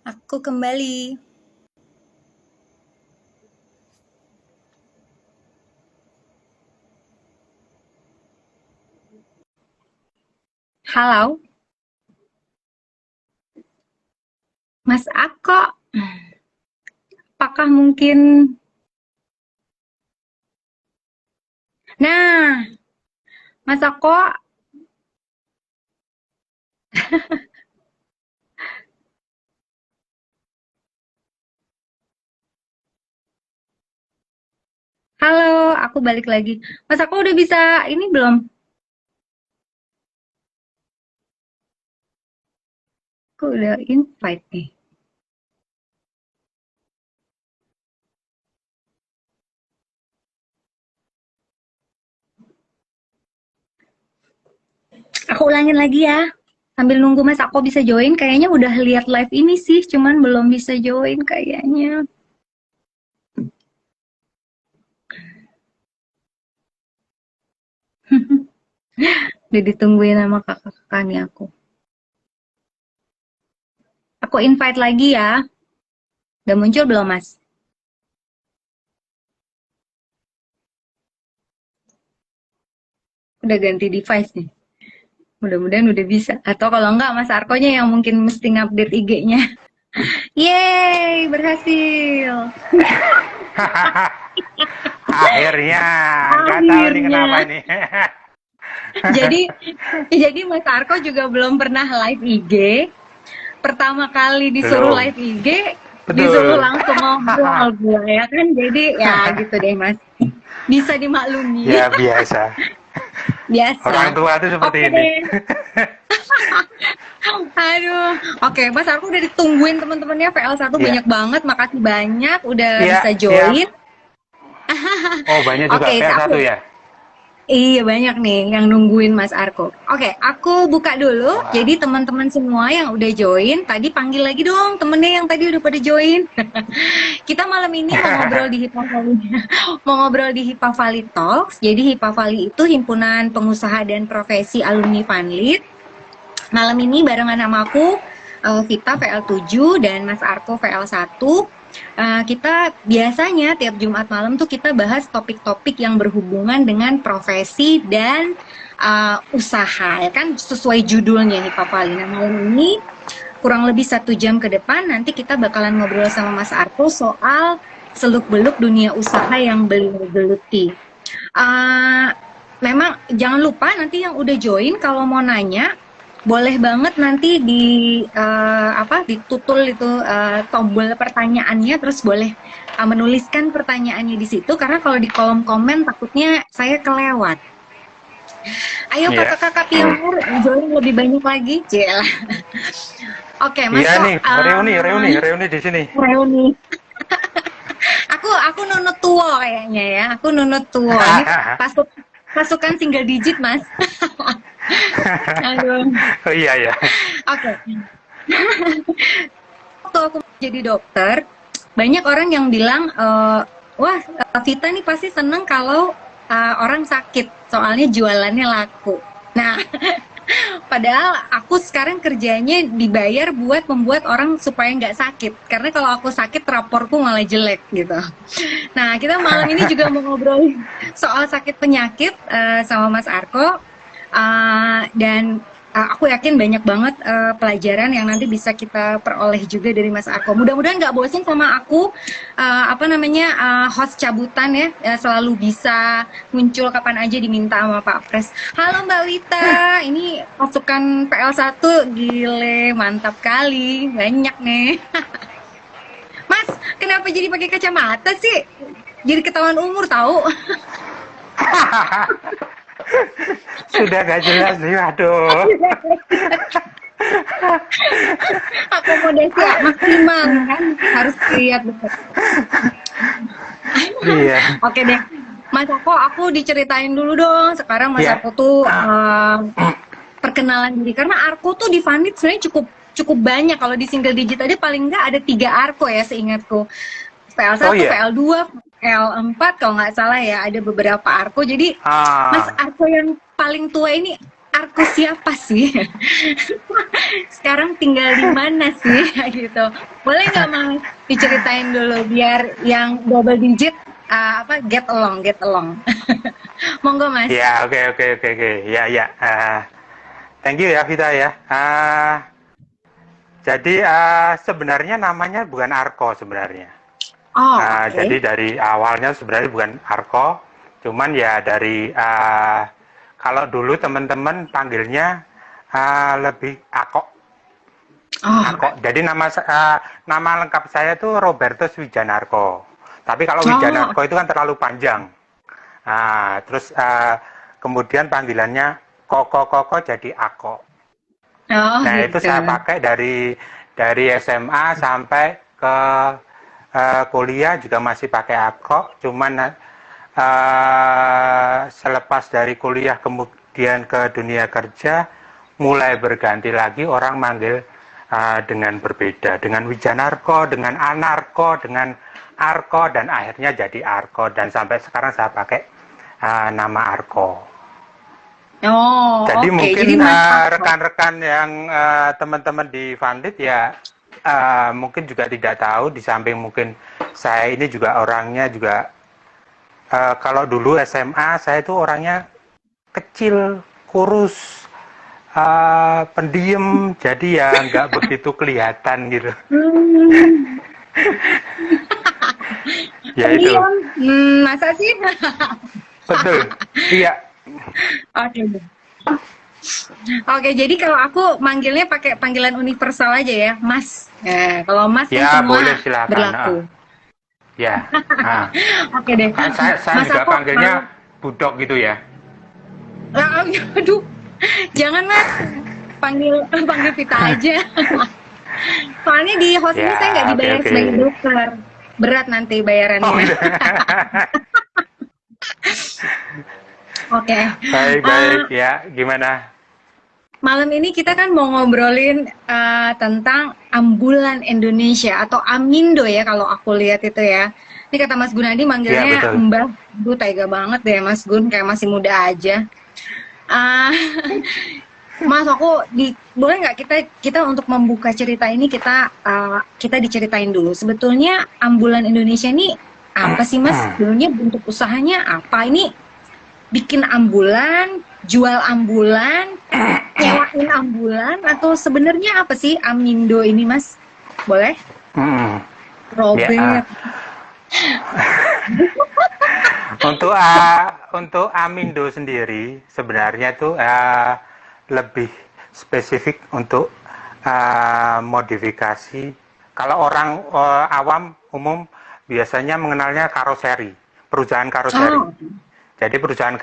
Aku kembali. Halo, Mas Ako. Apakah mungkin... Nah, Mas Ako, halo, aku balik lagi. Mas Ako udah bisa ini belum? Aku udah invite nih. Aku ulangin lagi ya. Sambil nunggu Mas Ako bisa join, kayaknya udah lihat live ini sih, cuman belum bisa join kayaknya. Udah ditungguin sama kakak-kakak nih aku. Aku invite lagi ya. Udah muncul belum, Mas? Udah ganti device nih. Mudah-mudahan udah bisa. Atau kalau enggak, Mas Arkonya yang mungkin mesti ngupdate IG-nya. Yeay, berhasil. Akhirnya, nggak tahu nih kenapa nih. Jadi, jadi Mas Arko juga belum pernah live IG. Pertama kali disuruh Belum. live IG, disuruh Betul. langsung ngobrol gue ya kan. Jadi ya gitu deh Mas. Bisa dimaklumi. Ya biasa. Biasa. Orang tua tuh seperti Oke ini. deh. Aduh. Oke, Mas Arko udah ditungguin teman-temannya VL1 Ya, banyak banget. Makasih banyak udah iya, bisa siap. join. Oh, banyak juga Oke, PR1 aku ya. iya banyak nih yang nungguin Mas Arko. Oke, aku buka dulu. Wah. Jadi teman-teman semua yang udah join, tadi panggil lagi dong temennya yang tadi udah pada join. Kita malam ini mau ngobrol di Hipavali, mau ngobrol di Hipavali Talks. Jadi Hipavali itu himpunan pengusaha dan profesi alumni Vanlit. Malam ini barengan sama aku, Vita VL7 dan Mas Arko VL1. Kita biasanya tiap Jumat malam tuh kita bahas topik-topik yang berhubungan dengan profesi dan usaha, ya kan sesuai judulnya Hipavali. Nah malam ini kurang lebih 1 jam ke depan nanti kita bakalan ngobrol sama Mas Arko soal seluk-beluk dunia usaha yang beliau geluti. Memang jangan lupa nanti yang udah join kalau mau nanya boleh banget nanti di ditutul itu tombol pertanyaannya, terus boleh menuliskan pertanyaannya di situ karena kalau di kolom komen takutnya saya kelewat. Ayo Iya. kakak-kakak pionir join lebih banyak lagi, Cil. Oke, Mas Iya Ko, nih, reuni di sini. reuni. Aku nunut tua kayaknya ya. Aku nunut tua. Ini pasukan single digit, Mas. Aduh. Oh iya ya. Oke. Waktu aku jadi dokter, banyak orang yang bilang, wah Vita nih pasti seneng kalau orang sakit, soalnya jualannya laku. Nah, padahal aku sekarang kerjanya dibayar buat membuat orang supaya nggak sakit. Karena kalau aku sakit, raporku malah jelek gitu. Nah, kita malam ini juga mau ngobrol soal sakit penyakit sama Mas Arko. Dan aku yakin banyak banget pelajaran yang nanti bisa kita peroleh juga dari Mas Arko. Mudah-mudahan nggak bosan sama aku, host cabutan ya, selalu bisa muncul kapan aja diminta sama Pak Pres. Halo Mbak Wita, ini pasukan PL1, gile, mantap kali, banyak nih. Mas, kenapa jadi pakai kacamata sih? Jadi ketahuan umur tahu. Sudah gak jelas nih, aduh. Akomodasi maksimal kan, harus lihat betul. Iya. Oke deh, Mas aku diceritain dulu dong. Sekarang Mas Ya. Arko tuh perkenalan diri. Karena Arko tuh di Vanlit sebenarnya cukup banyak. Kalau di single digit aja paling nggak ada 3 Arko ya seingatku. PL1, Oh iya. PL2, PL4 kalau nggak salah ya, ada beberapa Arko. Jadi Mas Ah, Arko yang paling tua ini Arko siapa sih? Sekarang tinggal di mana sih? Gitu. Boleh nggak Mas diceritain dulu biar yang double digit get along, get along. Monggo Mas. Ya, oke, oke, oke, oke. Ya, ya. Thank you ya, Vita ya. Jadi sebenarnya namanya bukan Arko sebenarnya. Oh, oke. Jadi dari awalnya sebenarnya bukan Arko, cuman ya dari kalau dulu teman-teman panggilnya lebih Ako. Oh, Ako. Jadi nama lengkap saya tuh Robertus Wijanarko. Tapi kalau oh, Wijanarko itu kan terlalu panjang. Terus kemudian panggilannya Koko jadi Ako. oh Nah itu gitu. saya pakai dari SMA sampai ke kuliah juga masih pakai Ako. Cuman selepas dari kuliah kemudian ke dunia kerja mulai berganti lagi orang manggil dengan berbeda, dengan Wijanarko, dengan Anarko, dengan Arko, dan akhirnya jadi Arko, dan sampai sekarang saya pakai nama Arko. Oh, Jadi oke. mungkin Jadi Mas Arko. rekan-rekan yang teman-teman di Fundit ya mungkin juga tidak tahu, di samping mungkin saya ini juga orangnya juga kalau dulu SMA saya itu orangnya kecil, kurus, pendiam, jadi ya nggak begitu kelihatan gitu. Hmm, Ya itu, pendiam. Masa sih? betul. Iya, Oke. Oke, jadi kalau aku manggilnya pakai panggilan universal aja ya, Mas. Kalau Mas kan ya boleh semua silakan. berlaku. Ya, Oke deh. kan saya Mas juga aku panggilnya Budok gitu ya. aduh, jangan Mas. Panggil Vita aja. Soalnya di host ini saya nggak Ya, oke, dibayar oke. sebagai dokter. Berat nanti Oh, bayarannya. gitu. Oke. Baik, Eh, baik. Ya, gimana? Malam ini kita kan mau ngobrolin tentang ambulan Indonesia atau Amindo ya kalau aku lihat itu ya. Ini kata Mas Gunadi Ya, manggilnya betul. Mbah. Duh, tega banget deh Mas Gun, kayak masih muda aja. Ah, Mas, boleh nggak kita untuk membuka cerita ini kita diceritain dulu. Sebetulnya ambulan Indonesia ini apa sih Mas? Sebetulnya bentuk usahanya apa? Ini bikin ambulan, jual ambulan, nyewain ambulan, atau sebenarnya apa sih Amindo ini Mas? Boleh? Mm-mm. Ya, Robert. untuk Amindo sendiri sebenarnya itu lebih spesifik untuk modifikasi. Kalau orang awam umum biasanya mengenalnya karoseri, perusahaan karoseri. Oh. Jadi perusahaan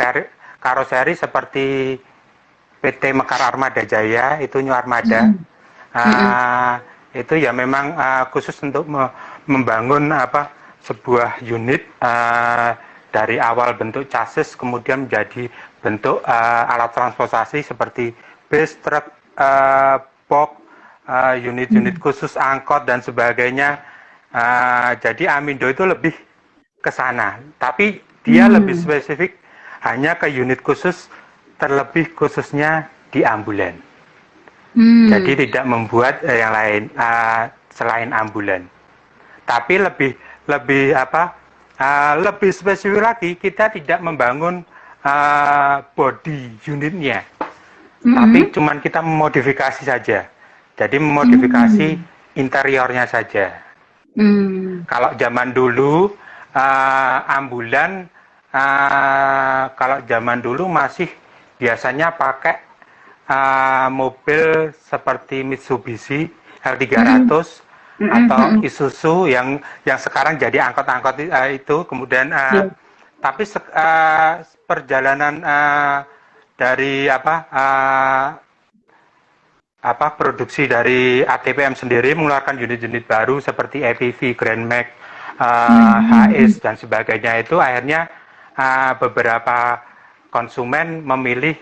karoseri seperti PT Mekar Armada Jaya, itu New Armada, itu ya memang khusus untuk membangun sebuah unit dari awal bentuk chassis kemudian menjadi bentuk alat transportasi seperti bus, truk, box, unit-unit khusus angkot dan sebagainya. Jadi Amindo itu lebih ke sana, tapi dia lebih spesifik hanya ke unit khusus, terlebih khususnya di ambulan. Jadi tidak membuat yang lain selain ambulan. Tapi lebih spesifik lagi, kita tidak membangun body unitnya, tapi cuman kita memodifikasi saja. Jadi memodifikasi interiornya saja. Kalau zaman dulu ambulan, kalau zaman dulu masih biasanya pakai mobil seperti Mitsubishi L300 atau Isuzu yang sekarang jadi angkot-angkot itu. Kemudian tapi perjalanan dari produksi dari ATPM sendiri mengeluarkan unit-unit baru seperti EPV, Grand Max, HS dan sebagainya, itu akhirnya beberapa konsumen memilih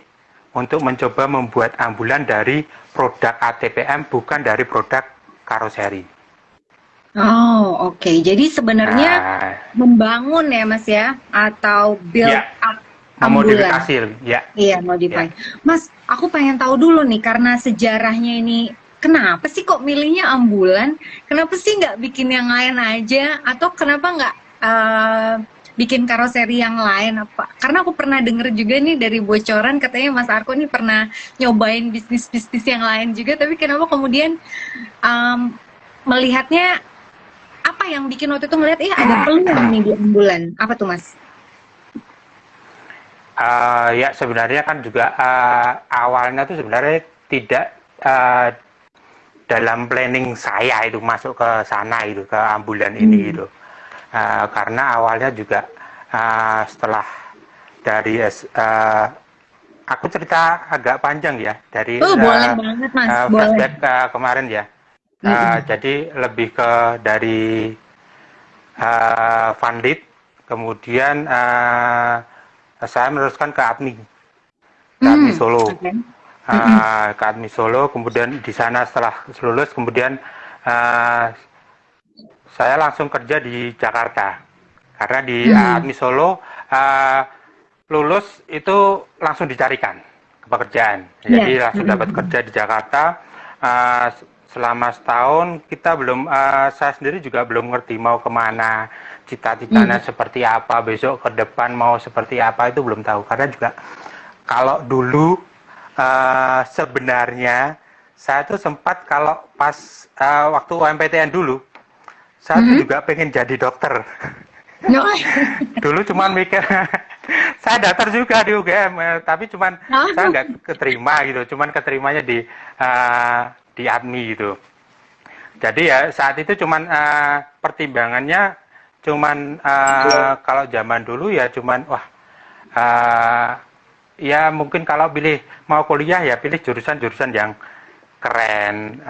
untuk mencoba membuat ambulan dari produk ATPM, bukan dari produk karoseri. Oh, oke. Jadi sebenarnya membangun ya Mas ya, atau build Ya. up ambulan. memodifikasi ya. Iya, Ya. modify. Mas, aku pengen tahu dulu nih, karena sejarahnya ini, kenapa sih kok milihnya ambulan? Kenapa sih nggak bikin yang lain aja? Atau kenapa nggak bikin karoseri yang lain? Apa? Karena aku pernah denger juga nih dari bocoran, katanya Mas Arko nih pernah nyobain bisnis-bisnis yang lain juga, tapi kenapa kemudian melihatnya, apa yang bikin waktu itu ngeliat, ada peluang nih di ambulan? Apa tuh, Mas? Ya sebenarnya kan juga awalnya tuh sebenarnya tidak dalam planning saya itu masuk ke sana itu, ke ambulan ini gitu. Karena awalnya juga setelah dari aku cerita agak panjang ya dari Boleh banget, Mas. Boleh. flashback kemarin ya. Jadi lebih ke dari Vanlit, kemudian saya meneruskan ke ADMI Solo. Okay. Ke ADMI Solo, kemudian di sana setelah lulus, kemudian saya langsung kerja di Jakarta. Karena di ADMI Solo lulus itu langsung dicarikan pekerjaan. Jadi langsung dapat kerja di Jakarta. Selama setahun kita belum, saya sendiri juga belum ngerti mau kemana, cita-citanya seperti apa, besok ke depan mau seperti apa itu belum tahu. Karena juga kalau dulu sebenarnya saya tuh sempat kalau pas waktu UMPTN dulu, saya tuh juga pengen jadi dokter. Dulu cuman mikir, saya daftar juga di UGM, tapi cuman saya nggak keterima gitu, cuman keterimanya di ADMI gitu. Jadi ya saat itu cuman pertimbangannya cuman kalau zaman dulu ya cuman ya mungkin kalau pilih mau kuliah ya pilih jurusan-jurusan yang keren,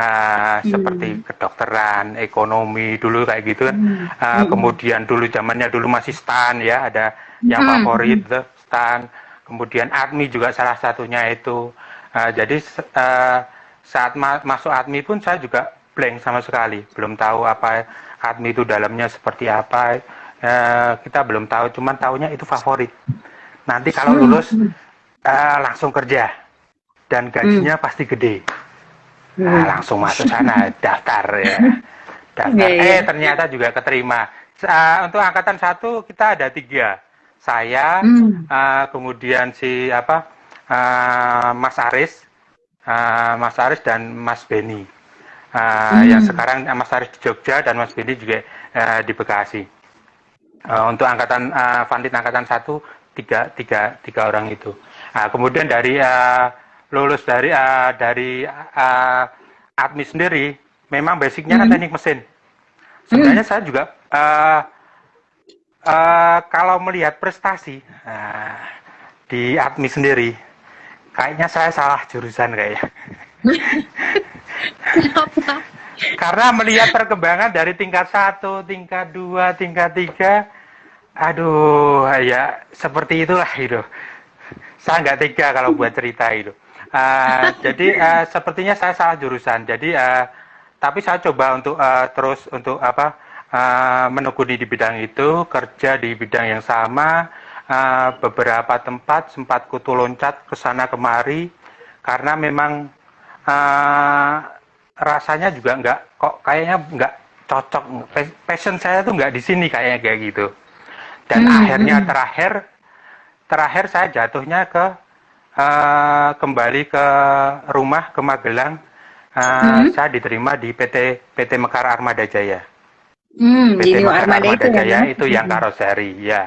seperti kedokteran, ekonomi dulu kayak gitu kan. Kemudian dulu zamannya dulu masih STAN ya, ada yang favorit STAN. Kemudian ADMI juga salah satunya itu. Jadi saat masuk ADMI pun saya juga blank sama sekali, belum tahu apa ADMI itu dalamnya seperti apa. Kita belum tahu, cuman tahunya itu favorit. Nanti kalau lulus langsung kerja dan gajinya pasti gede. Langsung masuk sana, daftar ya. Daftar. Ternyata juga keterima. Untuk angkatan 1 kita ada 3. Saya, kemudian si Mas Aris dan Mas Beni. Yang sekarang Mas Aris di Jogja dan Mas Beni juga di Bekasi. Untuk angkatan Vanlit angkatan 1 tiga orang itu. Kemudian dari lulus dari ADMI sendiri, memang basicnya kan teknik mesin. Sebenarnya saya juga kalau melihat prestasi di ADMI sendiri, kayaknya saya salah jurusan kayaknya. Kenapa? Karena melihat perkembangan dari tingkat 1, tingkat 2, tingkat 3, aduh ya seperti itulah itu. Saya nggak tega kalau buat cerita itu. Jadi sepertinya saya salah jurusan. Jadi tapi saya coba untuk terus untuk menekuni di bidang itu, kerja di bidang yang sama. Beberapa tempat sempat kutu loncat ke sana kemari karena memang rasanya juga kayaknya nggak cocok. Passion saya tuh nggak di sini kayaknya kayak gitu. Dan akhirnya terakhir saya jatuhnya ke kembali ke rumah ke Magelang. Saya diterima di PT Mekar Armada Jaya. PT Mekar Armada Jaya itu yang karoseri ya.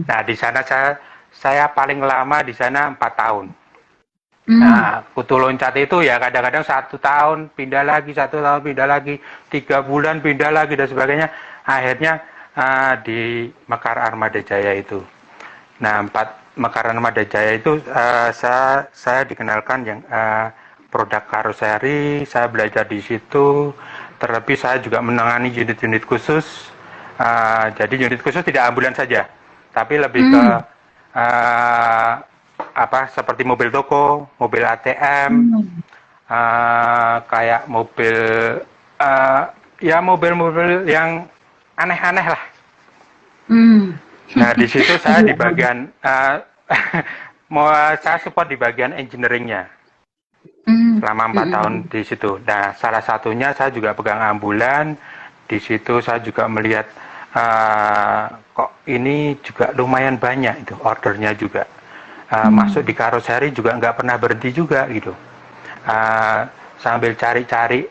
Nah di sana saya paling lama di sana 4 tahun. Nah kutu loncat itu ya kadang-kadang 1 tahun pindah lagi, 1 tahun pindah lagi, 3 bulan pindah lagi dan sebagainya. Akhirnya di Mekar Armada Jaya itu. Nah, Mekar Armada Jaya itu saya dikenalkan yang produk karoseri, saya belajar di situ. Terlebih saya juga menangani unit-unit khusus. Jadi unit khusus tidak ambulan saja, tapi lebih ke seperti mobil toko, mobil ATM, kayak mobil ya mobil-mobil yang aneh-aneh lah. Nah di situ saya di bagian mau saya support di bagian engineeringnya selama 4 tahun di situ. Nah, salah satunya saya juga pegang ambulan. Di situ saya juga melihat kok ini juga lumayan banyak itu ordernya juga. Masuk di karoseri juga nggak pernah berhenti juga gitu. Sambil cari-cari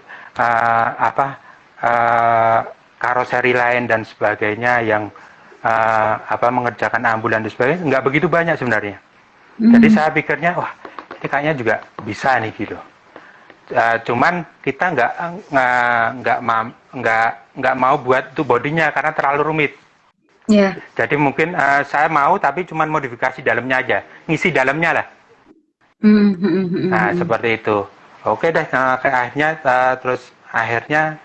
karoseri lain dan sebagainya yang mengerjakan ambulan dan sebagainya nggak begitu banyak sebenarnya. Jadi saya pikirnya wah ini kayaknya juga bisa nih gitu. Cuman kita nggak mau buat tuh bodinya karena terlalu rumit. Yeah. Jadi mungkin saya mau tapi cuman modifikasi dalamnya aja, ngisi dalamnya lah. Nah seperti itu. Oke deh, akhirnya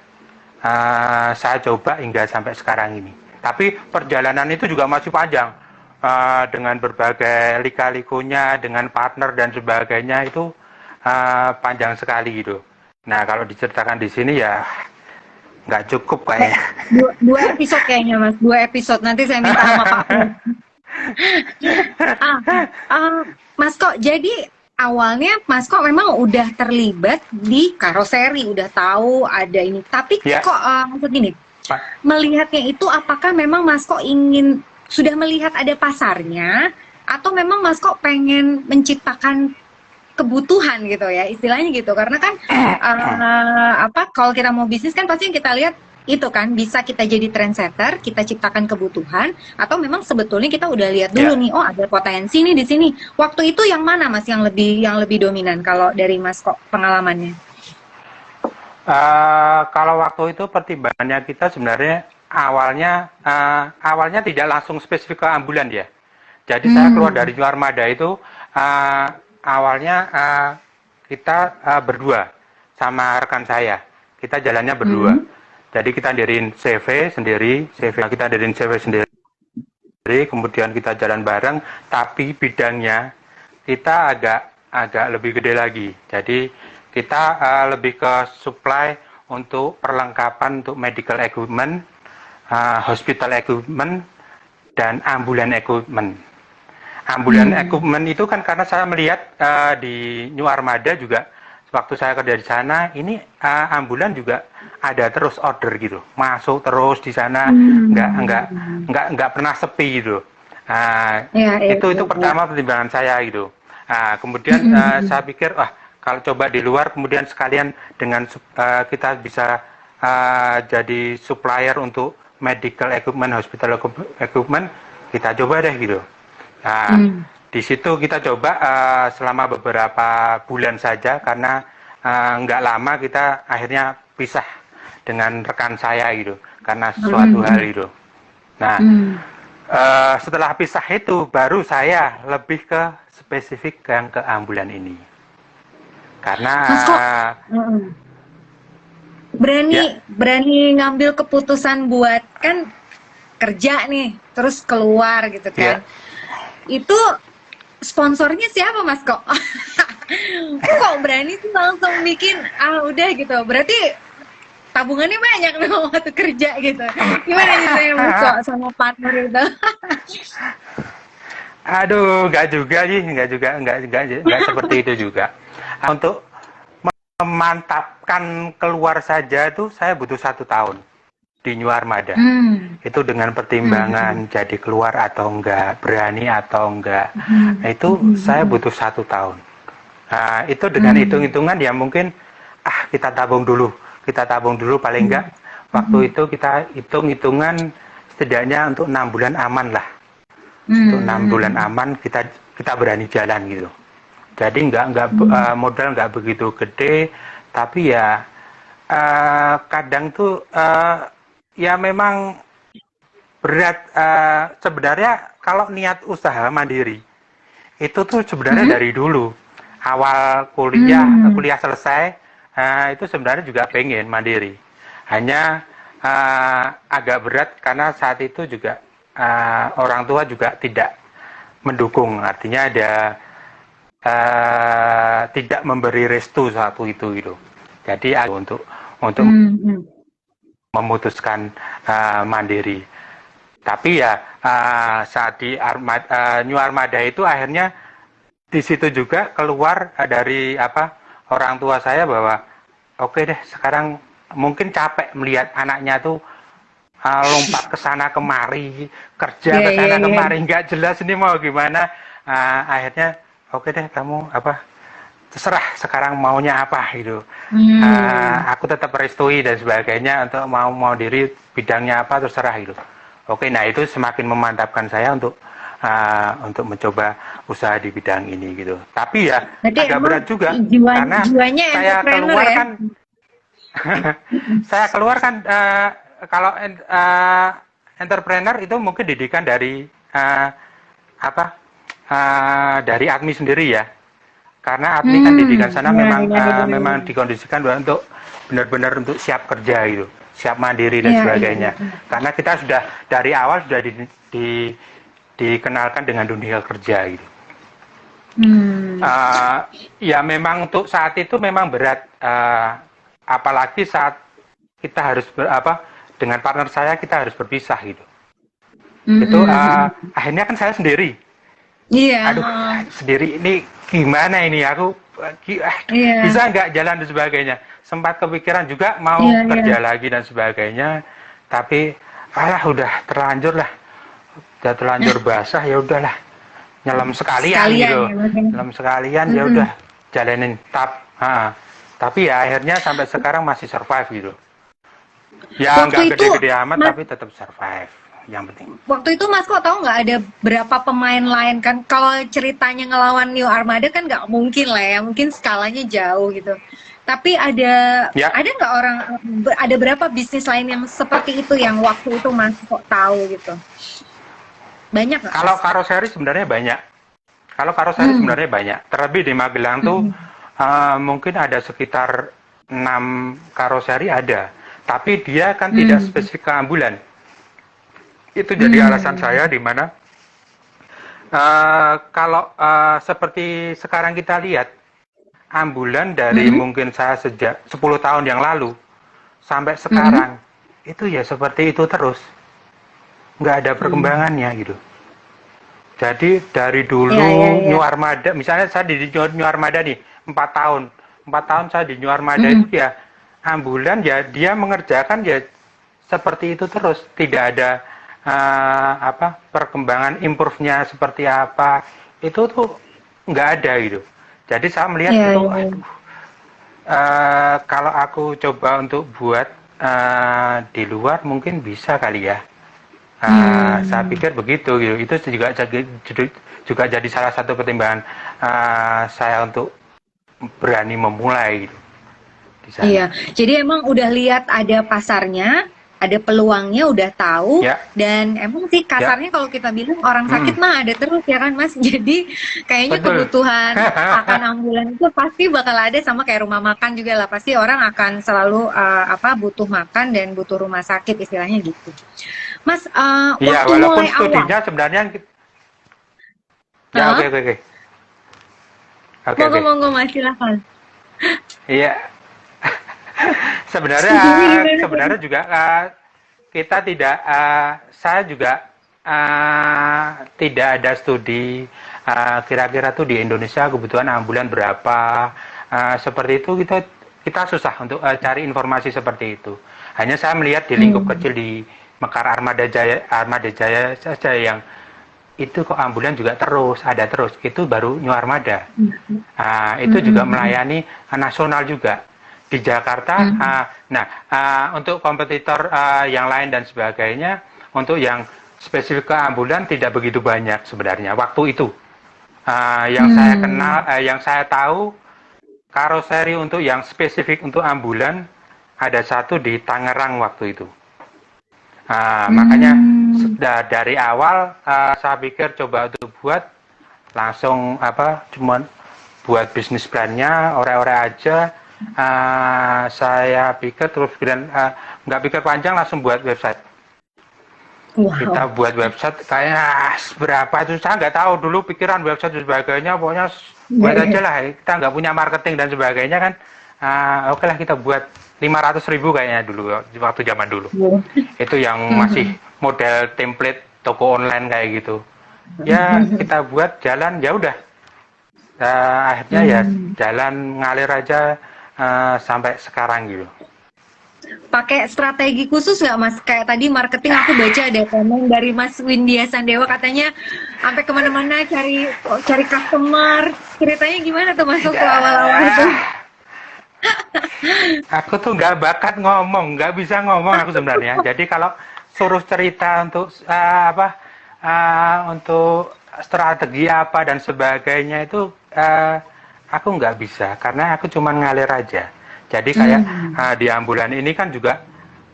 saya coba hingga sampai sekarang ini. Tapi perjalanan itu juga masih panjang dengan berbagai lika-likunya, dengan partner dan sebagainya itu panjang sekali gitu. Nah kalau diceritakan di sini ya nggak cukup kayaknya. Dua episode kayaknya Mas, 2 episode nanti saya minta sama Pak. Mas kok jadi awalnya Mas kok memang udah terlibat di karoseri, udah tahu ada ini. Tapi kok maksud gini, melihatnya itu apakah memang Mas kok sudah melihat ada pasarnya atau memang Mas kok pengen menciptakan kebutuhan gitu ya istilahnya gitu, karena kan kalau kita mau bisnis kan pasti yang kita lihat itu kan bisa kita jadi trendsetter, kita ciptakan kebutuhan, atau memang sebetulnya kita udah lihat dulu nih, oh ada potensi nih di sini. Waktu itu yang mana Mas yang lebih dominan kalau dari Mas kok pengalamannya? Kalau waktu itu pertimbangannya kita sebenarnya awalnya tidak langsung spesifik ke ambulan ya. Jadi saya keluar dari New Armada itu awalnya kita berdua sama rekan saya, kita jalannya berdua. Jadi kita diriin CV sendiri, kemudian kita jalan bareng, tapi bidangnya kita agak lebih gede lagi. Jadi kita lebih ke supply untuk perlengkapan untuk medical equipment, hospital equipment, dan ambulan equipment. Ambulan equipment itu kan karena saya melihat di New Armada juga waktu saya kerja di sana, ini ambulan juga ada terus order gitu, masuk terus di sana, nggak pernah sepi gitu. Itu pertama pertimbangan saya gitu. Kemudian saya pikir kalau coba di luar, kemudian sekalian dengan kita bisa jadi supplier untuk medical equipment, hospital equipment, kita coba deh gitu. Di situ kita coba selama beberapa bulan saja karena nggak lama kita akhirnya pisah dengan rekan saya gitu karena suatu hal itu. Nah setelah pisah itu baru saya lebih ke spesifik yang ke ambulan ini karena berani ngambil keputusan buat kan kerja nih terus keluar gitu kan. Itu sponsornya siapa Mas kok? Kok berani sih langsung bikin udah gitu. Berarti tabungannya banyak dong waktu kerja gitu. Gimana ceritanya Mas kok sama partner itu? Aduh, nggak seperti itu juga. Untuk memantapkan keluar saja itu saya butuh 1 tahun di New Armada. Itu dengan pertimbangan jadi keluar atau enggak, berani atau enggak. Itu saya butuh 1 tahun. Itu dengan hitung-hitungan ya mungkin kita tabung dulu paling enggak waktu itu kita hitung-hitungan setidaknya untuk 6 bulan aman lah. Untuk 6 bulan aman kita berani jalan gitu. Jadi modal enggak begitu gede, tapi ya kadang tuh ya memang berat. Sebenarnya kalau niat usaha mandiri itu tuh sebenarnya dari dulu awal kuliah selesai itu sebenarnya juga pengen mandiri, hanya agak berat karena saat itu juga orang tua juga tidak mendukung, artinya ada tidak memberi restu satu itu gitu. Jadi untuk memutuskan mandiri. Tapi ya saat di New Armada itu akhirnya di situ juga keluar dari orang tua saya bahwa oke deh, sekarang mungkin capek melihat anaknya tuh lompat ke sana kemari, kerja ke sana kemari, nggak jelas ini mau gimana. Akhirnya oke deh, kamu terserah sekarang maunya apa gitu. Aku tetap restui dan sebagainya untuk mau diri bidangnya apa terserah gitu. Oke, nah itu semakin memantapkan saya untuk mencoba usaha di bidang ini gitu. Tapi ya Berarti agak berat juga karena jiwanya saya keluar ya? kan, saya keluar kan kalau entrepreneur itu mungkin didikan dari dari ADMI sendiri ya. Karena ADMI kan didikan sana memang dikondisikan untuk benar-benar untuk siap kerja gitu, siap mandiri dan sebagainya. Karena kita sudah dari awal sudah dikenalkan dengan dunia kerja gitu. Ya memang untuk saat itu memang berat, apalagi saat kita harus dengan partner saya kita harus berpisah gitu. Itu akhirnya kan saya sendiri. Aduh, sendiri ini gimana ini aku bisa nggak jalan dan sebagainya. Sempat kepikiran juga mau kerja lagi dan sebagainya, tapi udah terlanjur basah, ya udahlah nyelam sekalian gitu, nyelam sekalian ya udah jalanin tapi ya akhirnya sampai sekarang masih survive gitu. Ya nggak gede-gede amat tapi tetap survive. Yang penting. Waktu itu Mas kok tahu nggak ada berapa pemain lain kan? Kalau ceritanya ngelawan New Armada kan nggak mungkin lah ya, mungkin skalanya jauh gitu. Tapi ada nggak ada berapa bisnis lain yang seperti itu yang waktu itu Mas kok tahu gitu? Banyak nggak? Kalau karoseri sebenarnya banyak. Sebenarnya banyak. Terlebih di Magelang tuh mungkin ada sekitar 6 karoseri ada. Tapi dia kan tidak spesifik ke ambulan. Itu jadi alasan saya di mana kalau seperti sekarang kita lihat ambulan dari mungkin saya sejak 10 tahun yang lalu sampai sekarang itu ya seperti itu terus, nggak ada perkembangannya gitu. Jadi dari dulu New Armada, misalnya saya di New Armada nih 4 tahun saya di New Armada itu ya ambulan ya dia mengerjakan ya seperti itu terus, tidak ada perkembangan improve-nya seperti apa, itu tuh nggak ada gitu. Jadi saya melihat itu kalau aku coba untuk buat di luar mungkin bisa kali ya. Saya pikir begitu gitu. Itu juga jadi salah satu pertimbangan saya untuk berani memulai gitu di sana. Iya, jadi emang udah lihat ada pasarnya, ada peluangnya, udah tahu, dan emang sih kasarnya kalau kita bilang orang sakit mah ada terus ya kan Mas. Jadi kayaknya kebutuhan akan ambulan itu pasti bakal ada, sama kayak rumah makan juga lah, pasti orang akan selalu butuh makan dan butuh rumah sakit istilahnya gitu. Mas, waktu walaupun mulai studinya awal sebenarnya oke. Monggo Mas, silakan. Iya. sebenarnya juga kita tidak, saya juga tidak ada studi kira-kira tuh di Indonesia kebutuhan ambulan berapa, seperti itu kita susah untuk cari informasi seperti itu. Hanya saya melihat di lingkup kecil di Mekar Armada Jaya saja yang itu kok ambulan juga ada terus, itu baru New Armada. Itu juga melayani nasional juga. Di Jakarta, untuk kompetitor yang lain dan sebagainya, untuk yang spesifik ke ambulan tidak begitu banyak sebenarnya waktu itu. Yang saya kenal, yang saya tahu, karoseri untuk yang spesifik untuk ambulan ada satu di Tangerang waktu itu. Makanya dari awal saya pikir coba untuk buat langsung cuman buat bisnis plannya, ore-ore aja. Saya pikir terus nggak pikir panjang, langsung buat website. Kita buat website kayak berapa itu saya nggak tahu dulu pikiran website dan sebagainya, pokoknya buat aja lah. Kita nggak punya marketing dan sebagainya kan, oke lah kita buat 500.000 kayaknya dulu waktu zaman dulu. Itu yang masih model template toko online kayak gitu. Ya kita buat jalan ya udah. Akhirnya ya jalan ngalir aja sampai sekarang gitu. Pakai strategi khusus nggak Mas? Kayak tadi marketing aku baca ada komen dari Mas Windia Sandewa katanya sampai kemana-mana cari customer. Ceritanya gimana tuh masuk ke awal-awal itu? Aku tuh nggak bakat ngomong, nggak bisa ngomong aku sebenarnya. Jadi kalau suruh cerita untuk untuk strategi apa dan sebagainya itu aku nggak bisa karena aku cuma ngalir aja. Jadi kayak di ambulan ini kan juga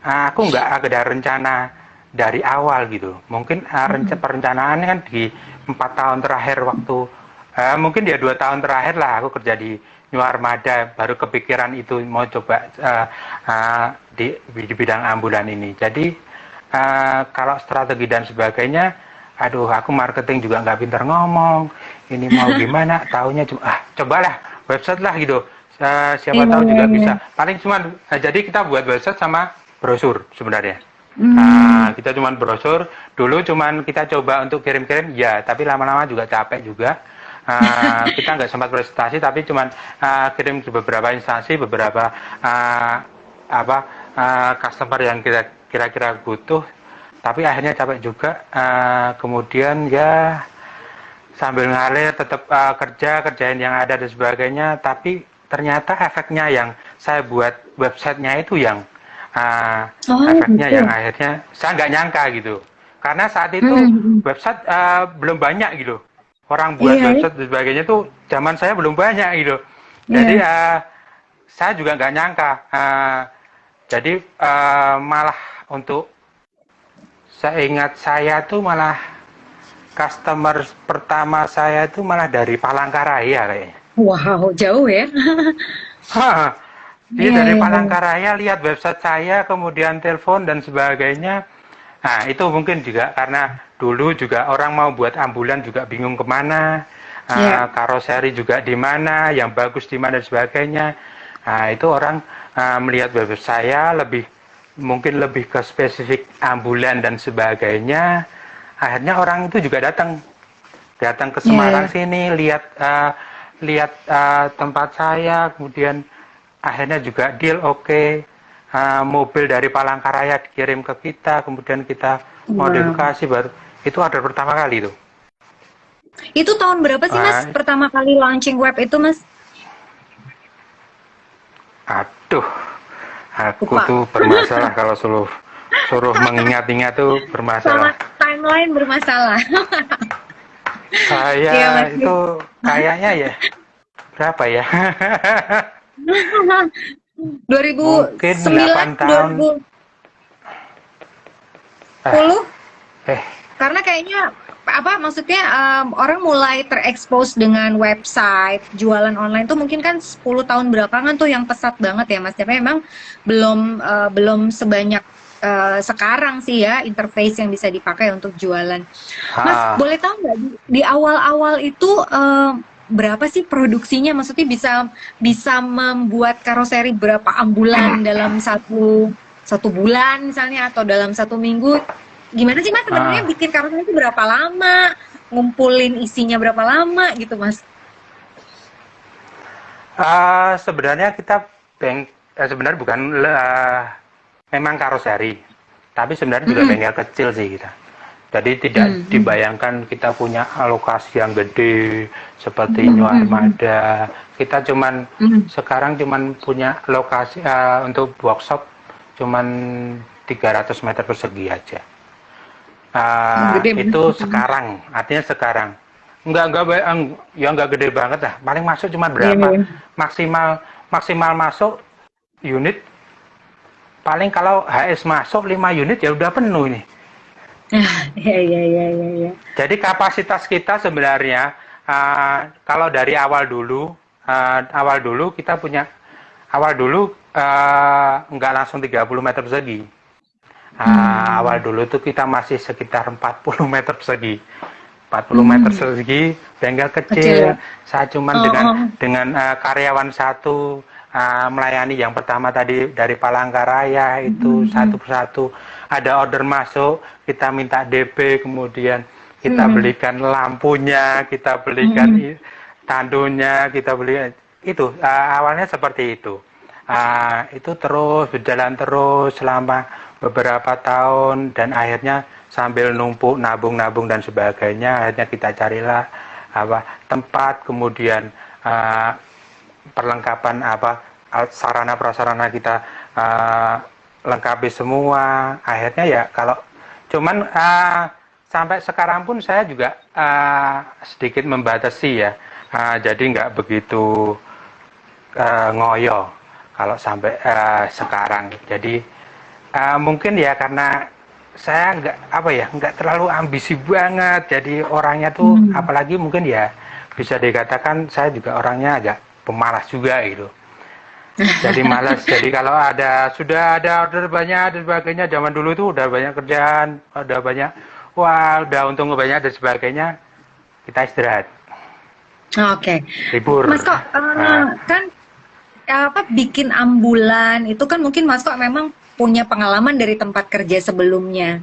aku nggak ada rencana dari awal gitu. Mungkin perencanaannya kan di 4 tahun terakhir waktu mungkin dia 2 tahun terakhir lah aku kerja di New Armada baru kepikiran itu mau coba di bidang ambulan ini. Jadi kalau strategi dan sebagainya, aduh aku marketing juga nggak pintar ngomong. Ini mau gimana? Taunya cuma cobalah website lah gitu. Siapa tahu juga bisa. Paling cuma jadi kita buat website sama brosur sebenarnya. Kita cuma brosur dulu, cuman kita coba untuk kirim-kirim ya, tapi lama-lama juga capek juga. Kita nggak sempat presentasi, tapi cuman kirim ke beberapa instansi, beberapa customer yang kita kira-kira butuh. Tapi akhirnya capek juga. Kemudian ya sambil ngalir tetap kerjain yang ada dan sebagainya, tapi ternyata efeknya yang saya buat websitenya itu yang efeknya yang akhirnya saya nggak nyangka gitu, karena saat itu website belum banyak gitu, orang buat website dan sebagainya tuh zaman saya belum banyak gitu, jadi saya juga nggak nyangka, jadi malah untuk saya ingat saya tuh malah customer pertama saya itu malah dari Palangkaraya kayaknya. Wow, jauh ya. Dia dari Palangkaraya lihat website saya, kemudian telepon dan sebagainya. Nah, itu mungkin juga karena dulu juga orang mau buat ambulan juga bingung kemana, karoseri juga di mana, yang bagus di mana dan sebagainya. Nah, itu orang melihat website saya mungkin lebih ke spesifik ambulan dan sebagainya. Akhirnya orang itu juga datang ke Semarang sini lihat tempat saya, kemudian akhirnya juga deal mobil dari Palangkaraya dikirim ke kita, kemudian kita modifikasi baru itu order pertama kali itu. Itu tahun berapa sih Mas pertama kali launching web itu Mas? Aduh, aku tuh bermasalah kalau suruh mengingat-ingat tuh bermasalah. Sama timeline bermasalah. Saya itu kayaknya ya berapa ya? 2009, mungkin 8 tahun. 2010? Karena kayaknya maksudnya orang mulai terekspos dengan website jualan online tuh mungkin kan 10 tahun belakangan tuh yang pesat banget ya Mas. Tapi memang belum sebanyak sekarang sih ya interface yang bisa dipakai untuk jualan. Mas, boleh tahu nggak di awal-awal itu berapa sih produksinya? Maksudnya bisa membuat karoseri berapa ambulan dalam satu bulan misalnya, atau dalam 1 minggu? Gimana sih Mas sebenarnya bikin karoseri itu berapa lama? Ngumpulin isinya berapa lama gitu Mas? Sebenarnya kita sebenarnya bukan memang karoseri, tapi sebenarnya juga bengkel kecil sih kita. Jadi tidak dibayangkan kita punya alokasi yang gede seperti New Armada. Kita sekarang cuman punya lokasi untuk workshop cuman 300 meter persegi aja. Itu sekarang, artinya sekarang. Enggak gede banget lah. Paling masuk cuma berapa? Maksimal masuk unit. Paling kalau HS masuk 5 unit ya udah penuh ini. Iya. Jadi kapasitas kita sebenarnya kalau dari awal dulu kita punya nggak langsung 30 meter persegi. Awal dulu tuh kita masih sekitar 40 meter persegi. 40 meter persegi, bengkel kecil. Saya cuman dengan karyawan satu, melayani yang pertama tadi dari Palangkaraya itu satu persatu. Ada order masuk, kita minta DP, kemudian kita belikan lampunya, kita belikan tandunya, kita beli itu awalnya seperti itu. Itu terus berjalan terus selama beberapa tahun dan akhirnya sambil numpuk nabung dan sebagainya, akhirnya kita carilah tempat, kemudian perlengkapan sarana prasarana kita lengkapi semua. Akhirnya ya kalau cuman sampai sekarang pun saya juga sedikit membatasi ya, jadi nggak begitu ngoyo kalau sampai sekarang. Jadi mungkin ya karena saya nggak terlalu ambisi banget, jadi orangnya tuh apalagi mungkin ya bisa dikatakan saya juga orangnya agak pemalas juga gitu. Jadi malas. Jadi kalau sudah ada order banyak dan sebagainya, zaman dulu itu udah banyak kerjaan, udah banyak, udah untung banyak dan sebagainya, kita istirahat. Oke. Libur. Mas kok kan bikin ambulan itu kan mungkin Mas kok memang punya pengalaman dari tempat kerja sebelumnya.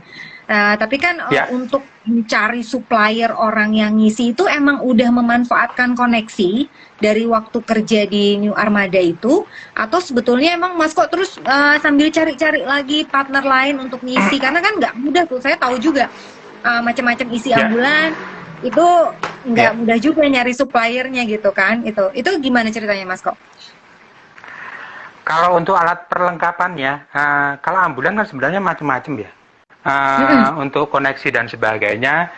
Tapi kan untuk mencari supplier orang yang ngisi itu emang udah memanfaatkan koneksi dari waktu kerja di New Armada itu, atau sebetulnya emang Mas kok terus sambil cari-cari lagi partner lain untuk ngisi, karena kan nggak mudah tuh, saya tahu juga macam-macam isi ambulan itu nggak mudah juga nyari suppliernya gitu kan. Itu gimana ceritanya Mas kok? Kalau untuk alat perlengkapannya, kalau ambulan kan sebenarnya macam-macam ya. Untuk koneksi dan sebagainya,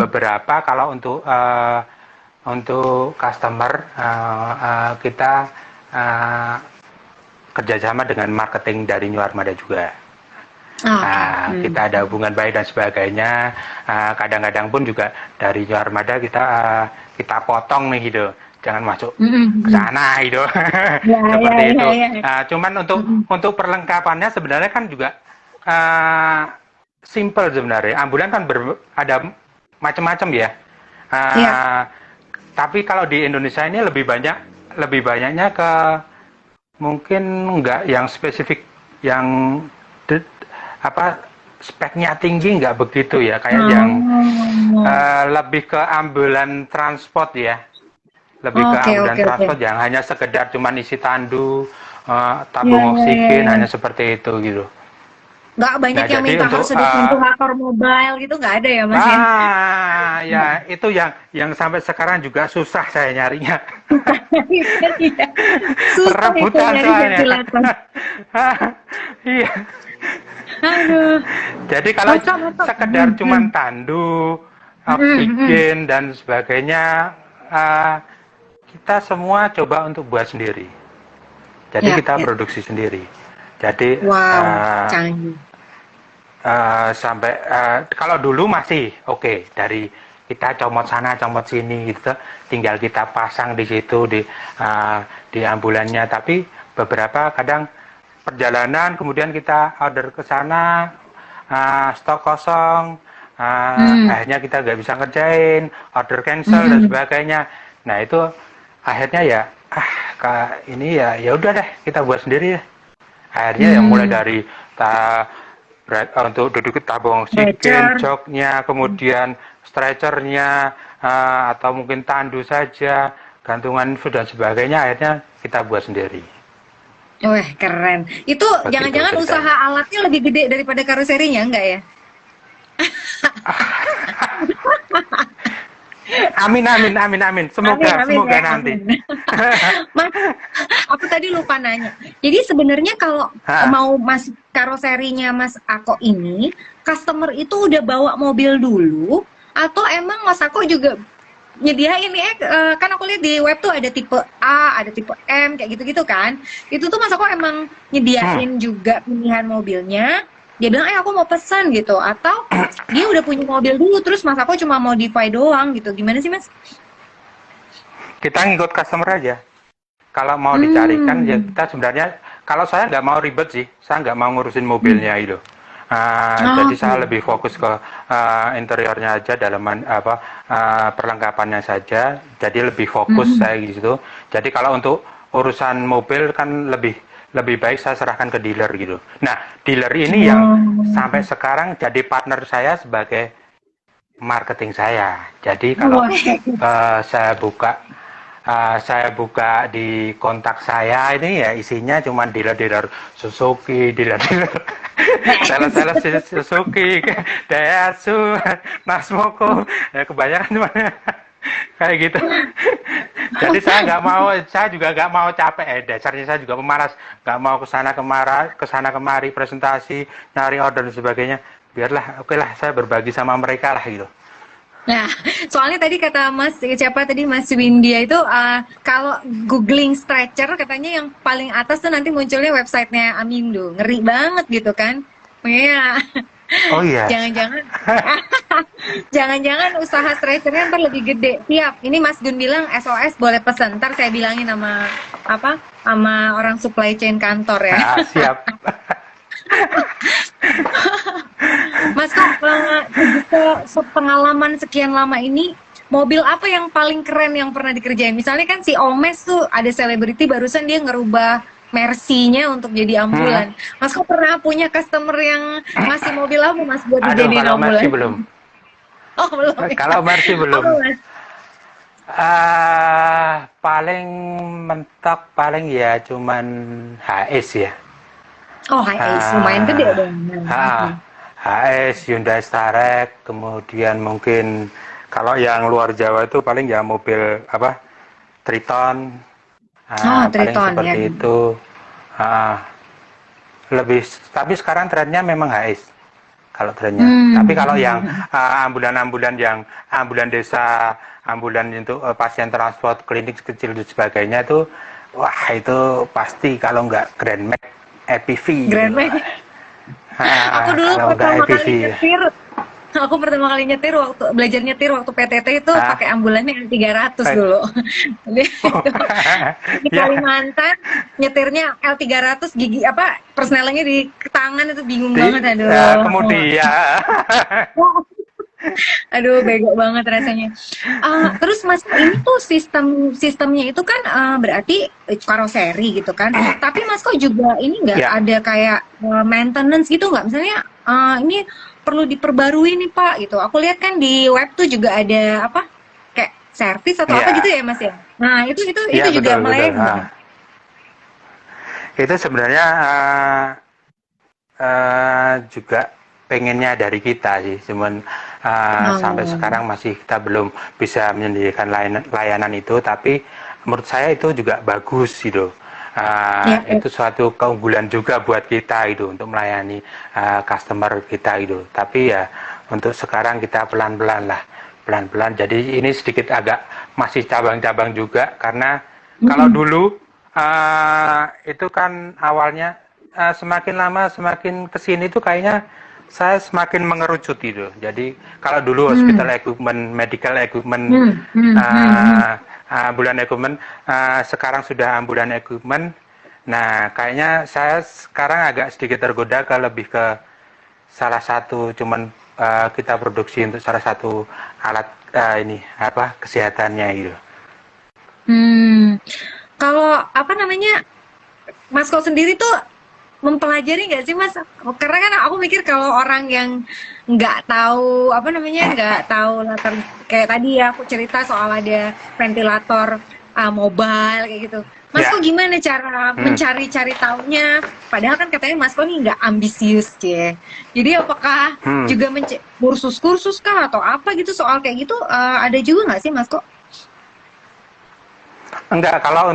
beberapa kalau untuk customer kita kerjasama dengan marketing dari New Armada juga. Kita ada hubungan baik dan sebagainya. Kadang-kadang pun juga dari New Armada kita potong nih gitu, jangan masuk ke sana gitu. Seperti itu. Cuman untuk perlengkapannya sebenarnya kan juga simple sebenarnya. Ambulan kan ada macam-macam ya. Tapi kalau di Indonesia ini lebih banyaknya ke mungkin nggak yang spesifik, yang speknya tinggi, nggak begitu ya, kayak yang lebih ke ambulan transport ya, ambulan transport yang hanya sekedar cuman isi tandu, tabung oksigen, hanya seperti itu gitu. Nggak banyak yang minta harus ada ventilator mobile gitu, nggak ada ya Mas? Ya itu yang sampai sekarang juga susah saya nyarinya. Susah rebutan itu nyari ventilator. Iya. Aduh. Jadi kalau sekedar cuman tandu, oksigen dan sebagainya, kita semua coba untuk buat sendiri. Jadi kita produksi sendiri. Jadi canggih. Sampai kalau dulu masih oke, dari kita comot sana comot sini gitu, tinggal kita pasang di situ di ambulannya. Tapi beberapa kadang perjalanan kemudian kita order ke sana, stok kosong, akhirnya kita nggak bisa ngerjain, order cancel dan sebagainya. Nah itu akhirnya ya ini ya udah deh, kita buat sendiri deh. Akhirnya yang mulai dari untuk duduk tabung oksigen, joknya, kemudian stretchernya, atau mungkin tandu saja, gantungan infus dan sebagainya, akhirnya kita buat sendiri. Wah keren. Itu jangan-jangan usaha alatnya lebih gede daripada karoserinya, enggak ya? Amin. Semoga nanti. Mas, aku tadi lupa nanya. Jadi sebenarnya kalau mau masuk karoserinya Mas Ako ini, customer itu udah bawa mobil dulu, atau emang Mas Ako juga nyediain nih? Kan aku lihat di web tuh ada tipe A, ada tipe M, kayak gitu-gitu kan? Itu tuh Mas Ako emang nyediain juga pilihan mobilnya? Dia bilang, aku mau pesan gitu, atau dia udah punya mobil dulu, terus Mas Ako cuma modify doang gitu, gimana sih Mas? Kita ngikut customer aja. Kalau mau dicarikan, ya kita sebenarnya, kalau saya nggak mau ribet sih, saya nggak mau ngurusin mobilnya gitu. Jadi saya lebih fokus ke interiornya aja, dalaman perlengkapannya saja. Jadi lebih fokus saya gitu. Jadi kalau untuk urusan mobil kan lebih baik saya serahkan ke dealer gitu. Nah, dealer ini yang sampai sekarang jadi partner saya sebagai marketing saya. Jadi kalau saya buka di kontak saya ini ya isinya cuma dealer-dealer Suzuki, dealer-dealer sales-sales Suzuki, Daihatsu, Nasmoko, ya kebanyakan cuma kayak gitu. Jadi saya juga nggak mau capek. Dasarnya saya juga pemalas, nggak mau kesana kemari presentasi, nyari order dan sebagainya. Biarlah, oke lah, saya berbagi sama mereka lah gitu. Nah, soalnya tadi kata Mas Windia itu kalau googling stretcher katanya yang paling atas tuh nanti munculnya websitenya Amindo, ngeri banget gitu kan? Iya. Oh iya. Jangan-jangan usaha stretchernya ntar lebih gede. Siap. Ini Mas Gun bilang SOS boleh pesen. Ntar saya bilangin sama orang supply chain kantor ya. Siap. Mas kok pengalaman sekian lama ini mobil apa yang paling keren yang pernah dikerjain? Misalnya kan si Omes tuh ada selebriti barusan dia ngerubah Mercy-nya untuk jadi ambulan. Mas kok pernah punya customer yang ngasih mobil apa Mas buat dijadiin ambulan? Mercy belum. Oh belum. Kalau Mercy belum. Paling mentok paling ya cuman HS ya. Oh HS lumayan gede dong. HS, Hyundai Starex, kemudian mungkin kalau yang luar Jawa itu paling ya mobil Triton. Triton seperti ya. itu. Tapi sekarang trennya memang HS. Kalau trennya. Tapi kalau yang ambulan-ambulan yang ambulan desa, ambulan untuk pasien transport, klinik kecil dan sebagainya itu, wah itu pasti kalau nggak Grand Max, EPV. Grand Max. Aku dulu pertama kali nyetir waktu belajar nyetir waktu PTT itu pakai ambulannya L300 dulu. Di Kalimantan nyetirnya L300 gigi persnelingnya di tangan itu bingung banget kemudian aduh bego banget rasanya. Terus Mas ini tuh sistemnya itu kan berarti karoseri gitu kan. Tapi Mas kok juga ini nggak ada kayak maintenance gitu nggak? Misalnya ini perlu diperbarui nih Pak gitu. Aku lihat kan di web tuh juga ada kayak servis atau apa gitu ya Mas ya. Nah itu juga melayani. Itu sebenarnya juga pengennya dari kita sih, cuman sampai sekarang masih kita belum bisa menyediakan layanan itu, tapi menurut saya itu juga bagus gitu. Itu suatu keunggulan juga buat kita gitu untuk melayani customer kita gitu. Tapi ya untuk sekarang kita pelan-pelan. Jadi ini sedikit agak masih cabang-cabang juga karena kalau dulu itu kan awalnya semakin lama semakin kesini tuh kayaknya saya semakin mengerucut gitu. Jadi kalau dulu hospital equipment, medical equipment, ambulan equipment, sekarang sudah ambulan equipment. Nah, kayaknya saya sekarang agak sedikit tergoda lebih ke salah satu kita produksi untuk salah satu alat kesehatannya gitu. Kalau Mas Ko sendiri tuh mempelajari nggak sih Mas? Karena kan aku mikir kalau orang yang nggak tahu nggak tahu latar kayak tadi ya aku cerita soal ada ventilator mobile kayak gitu. Mas Ko gimana cara mencari taunya? Padahal kan katanya Mas Ko nih nggak ambisius ya. Jadi apakah juga kursus kah atau apa gitu soal kayak gitu ada juga nggak sih Mas Ko? Enggak, kalau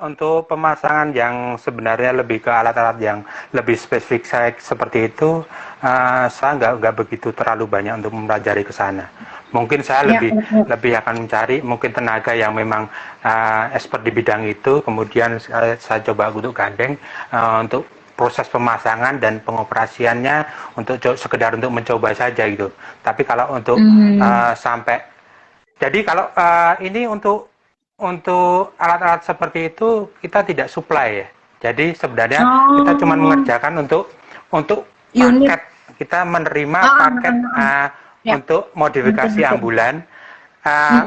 untuk pemasangan yang sebenarnya lebih ke alat-alat yang lebih spesifik saya seperti itu, saya nggak begitu terlalu banyak untuk mempelajari ke sana. Mungkin saya lebih akan mencari mungkin tenaga yang memang expert di bidang itu, kemudian saya coba untuk gandeng untuk proses pemasangan dan pengoperasiannya untuk sekedar untuk mencoba saja gitu. Tapi kalau untuk jadi kalau ini untuk alat-alat seperti itu kita tidak supply ya. Jadi sebenarnya kita cuma mengerjakan untuk paket, kita menerima paket untuk modifikasi ambulan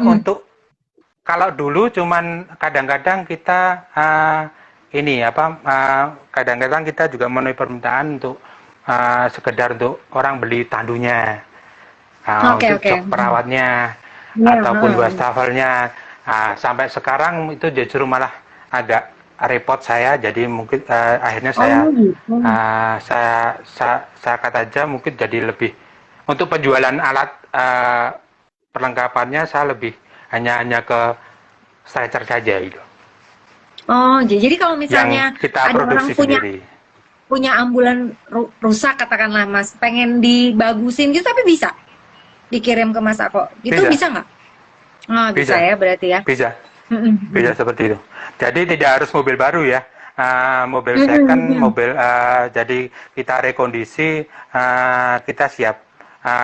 untuk kalau dulu cuman kadang-kadang kita kadang-kadang kita juga memenuhi permintaan untuk sekedar untuk orang beli tandunya, Oke, untuk oke. jok perawatnya Iya, ataupun heeh. wastafelnya. Sampai sekarang itu justru malah agak repot saya, jadi mungkin akhirnya Oh gitu. saya kata aja mungkin jadi lebih untuk penjualan alat perlengkapannya saya lebih hanya ke stretcher saja gitu, Oh, jadi kalau yang misalnya kita ada orang produksi punya sendiri. punya ambulan rusak katakanlah Mas, pengen dibagusin gitu tapi bisa dikirim ke Mas Ako. Itu Bisa, bisa nggak? Oh, bisa bisa, ya berarti ya. bisa, Mm-mm, bisa mm. seperti itu. Jadi tidak harus mobil baru ya. Mobil Mm-mm, second, mm. jadi kita rekondisi, kita siap.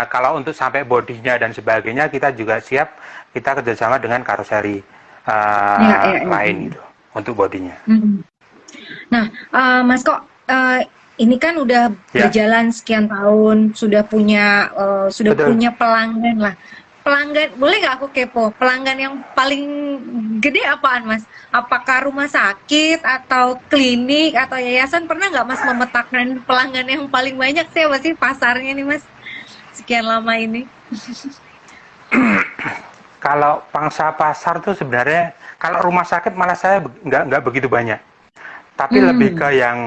Kalau untuk sampai bodinya dan sebagainya kita juga siap. Kita kerjasama dengan karoseri Ya, ya, ya, lain ya. itu untuk bodinya. Mm. Nah, Mas kok ini kan udah Ya, berjalan sekian tahun, sudah betul. punya pelanggan lah. Pelanggan, boleh nggak aku kepo? Pelanggan yang paling gede apaan, Mas? Apakah rumah sakit atau klinik atau yayasan? Pernah nggak Mas memetakan pelanggan yang paling banyak siapa sih pasarnya nih, Mas? Sekian lama ini. Kalau pangsa pasar tuh sebenarnya kalau rumah sakit malah saya nggak begitu banyak. Tapi lebih Hmm, ke yang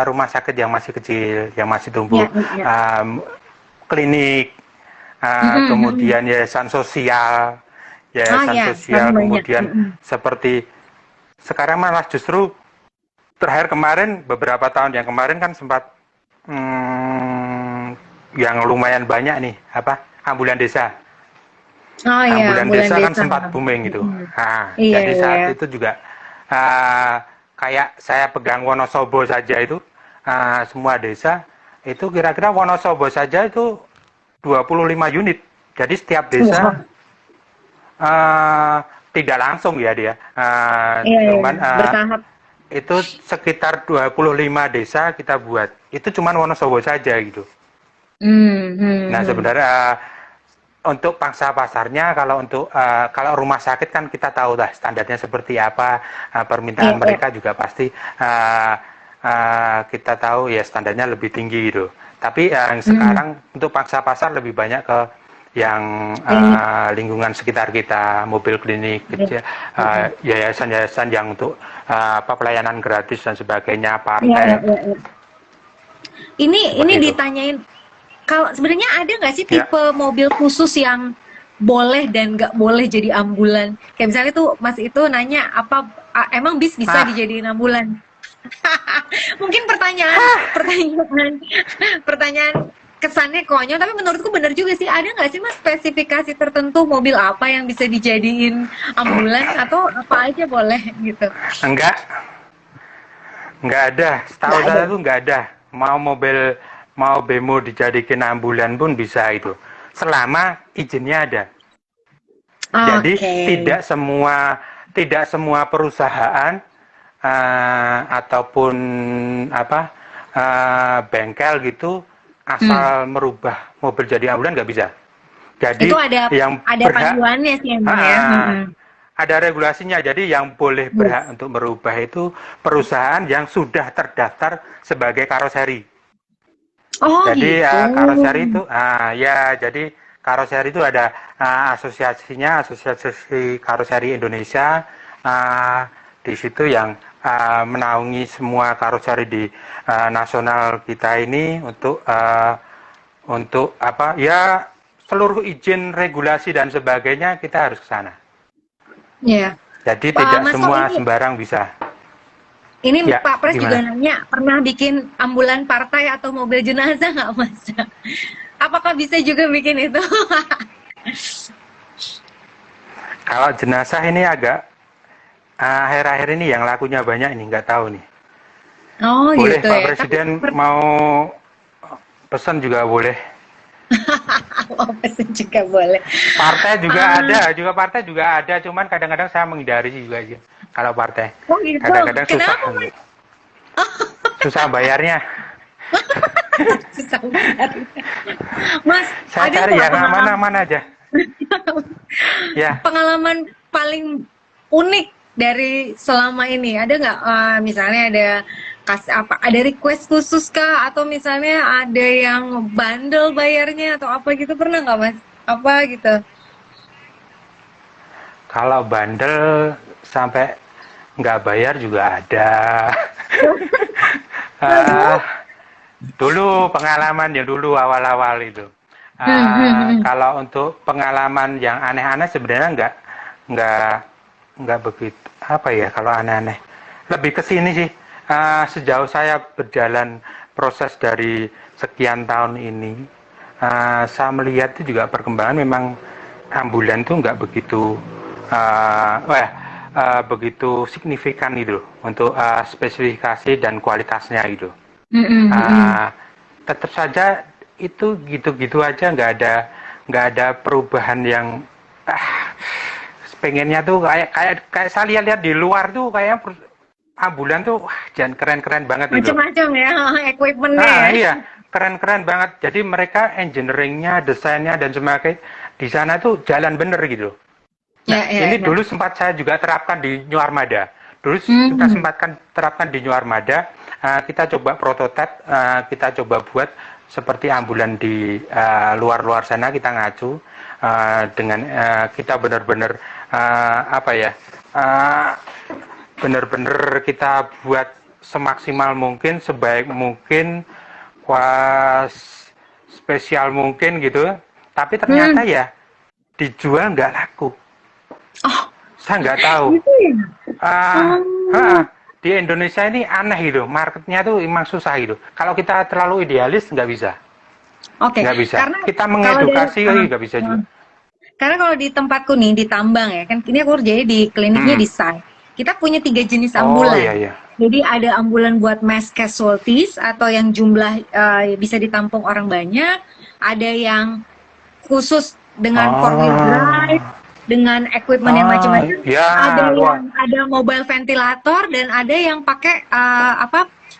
rumah sakit yang masih kecil, yang masih tumbuh, ya, ya. um, klinik, Mm-mm, mm-mm. kemudian Ah yayasan ya, sekarang sosial, banyak. kemudian Mm-mm. seperti sekarang malah justru terakhir kemarin beberapa tahun yang kemarin kan sempat hmm, yang lumayan banyak nih ambulan desa. Oh ya, Ambulan ambulan desa kan desa. sempat booming gitu. Mm-mm. Iya, Jadi iya. saat itu juga kayak saya pegang Wonosobo saja itu semua desa itu kira-kira Wonosobo saja itu 25 unit. Jadi setiap desa Wah, uh, tidak langsung ya dia. iya, iya, iya. Cuman Bertahap. itu sekitar 25 desa kita buat. Itu cuman Wonosobo saja gitu. Hmm, hmm, Nah, hmm. sebenarnya untuk pangsa pasarnya kalau rumah sakit kan kita tahu lah standarnya seperti apa, Iya, permintaan iya. mereka juga pasti kita tahu ya standarnya lebih tinggi gitu. Tapi yang Hmm. sekarang untuk pangsa pasar lebih banyak ke yang Klinik. lingkungan sekitar kita, mobil klinik, Iya. Hmm. yayasan-yayasan yang untuk pelayanan gratis dan sebagainya, Iya, iya, partai iya, iya. Ini seperti itu. ditanyain kalau sebenarnya ada nggak sih Ya, tipe mobil khusus yang boleh dan nggak boleh jadi ambulan? Kayak misalnya tuh Mas itu nanya emang bis bisa ah dijadiin ambulan? Mungkin pertanyaan pertanyaan kesannya konyol tapi menurutku bener juga sih, ada nggak sih Mas spesifikasi tertentu mobil apa yang bisa dijadiin ambulan atau apa aja boleh gitu? enggak. Nggak ada, Nggak setahu ada. saya tuh nggak ada. Mau bemo dijadikan ambulan pun bisa itu. Selama izinnya ada. Jadi Oke. tidak semua perusahaan ataupun bengkel gitu Hmm. asal merubah mobil jadi ambulan nggak bisa. Itu Jadi yang ada berhak panduannya sih emang ya. ah, Mm-mm. ada regulasinya. Jadi yang boleh berhak Yes. untuk merubah itu perusahaan yang sudah terdaftar sebagai karoseri. Oh Jadi gitu. karoseri itu jadi karoseri itu ada asosiasinya, Asosiasi Karoseri Indonesia. Di situ yang menaungi semua karoseri di nasional kita ini untuk apa ya, seluruh izin regulasi dan sebagainya kita harus ke sana. Ya. Jadi Pak tidak Mas kok semua ini sembarang bisa. Ya, Pak Pres juga gimana? nanya pernah bikin ambulan partai atau mobil jenazah nggak Mas? Apakah bisa juga bikin itu? Kalau jenazah ini agak akhir-akhir ini yang lakunya banyak ini, nggak tahu nih. Oh Boleh gitu Pak ya. Tapi Presiden mau pesan juga boleh. pesen juga boleh. Ah, Partai juga ada, cuman kadang-kadang saya menghindari juga sih. Kalau partai, oh gitu. kadang-kadang susah, Kenapa Mas? susah bayarnya. Susah banget. Mas, Saya ada cari nggak yang aman-aman aja. Ya, pengalaman paling unik dari selama ini? Ada nggak misalnya ada ada request khusus kah, atau misalnya ada yang bandel bayarnya atau apa gitu, pernah nggak Mas? Apa gitu? Kalau bandel sampai nggak bayar juga ada. Ah, dulu pengalaman ya dulu awal-awal itu. Kalau untuk pengalaman yang aneh-aneh sebenarnya nggak nggak begitu apa ya kalau aneh-aneh. Lebih ke sini sih. Sejauh saya berjalan proses dari sekian tahun ini, saya melihat itu juga perkembangan memang ambulan tuh nggak begitu begitu signifikan itu untuk spesifikasi dan kualitasnya itu. Tetap saja itu gitu-gitu aja, nggak ada perubahan yang pengennya tuh kayak saya lihat di luar tuh kayak ambulan tuh jangan keren-keren banget gitu. Macam-macam ya equipmentnya ya. Iya, keren-keren banget. Jadi mereka engineeringnya, desainnya dan sebagainya di sana tuh jalan bener gitu. Nah, ini dulu sempat saya juga terapkan di New Armada. Dulu kita sempatkan terapkan di New Armada. Kita coba prototipe, kita coba buat seperti ambulan di luar-luar sana, kita ngacu dengan kita benar-benar benar-benar kita buat semaksimal mungkin, sebaik mungkin, spesial mungkin gitu. Tapi ternyata ya dijual nggak laku. Oh, saya nggak tahu. Gitu ya? Di Indonesia ini aneh gitu, marketnya tuh emang susah gitu. Kalau kita terlalu idealis nggak bisa. Oke. Nggak bisa. Karena kita mengedukasi nggak bisa juga. Karena kalau di tempatku nih di tambang ya, kan ini aku kerjanya di kliniknya di site. Kita punya 3 jenis ambulan. Iya. Jadi ada ambulan buat mass casualties atau yang jumlah bisa ditampung orang banyak, ada yang khusus dengan 4-wheel drive, dengan equipment yang macam-macam. Ya, ada mobile ventilator, dan ada yang pakai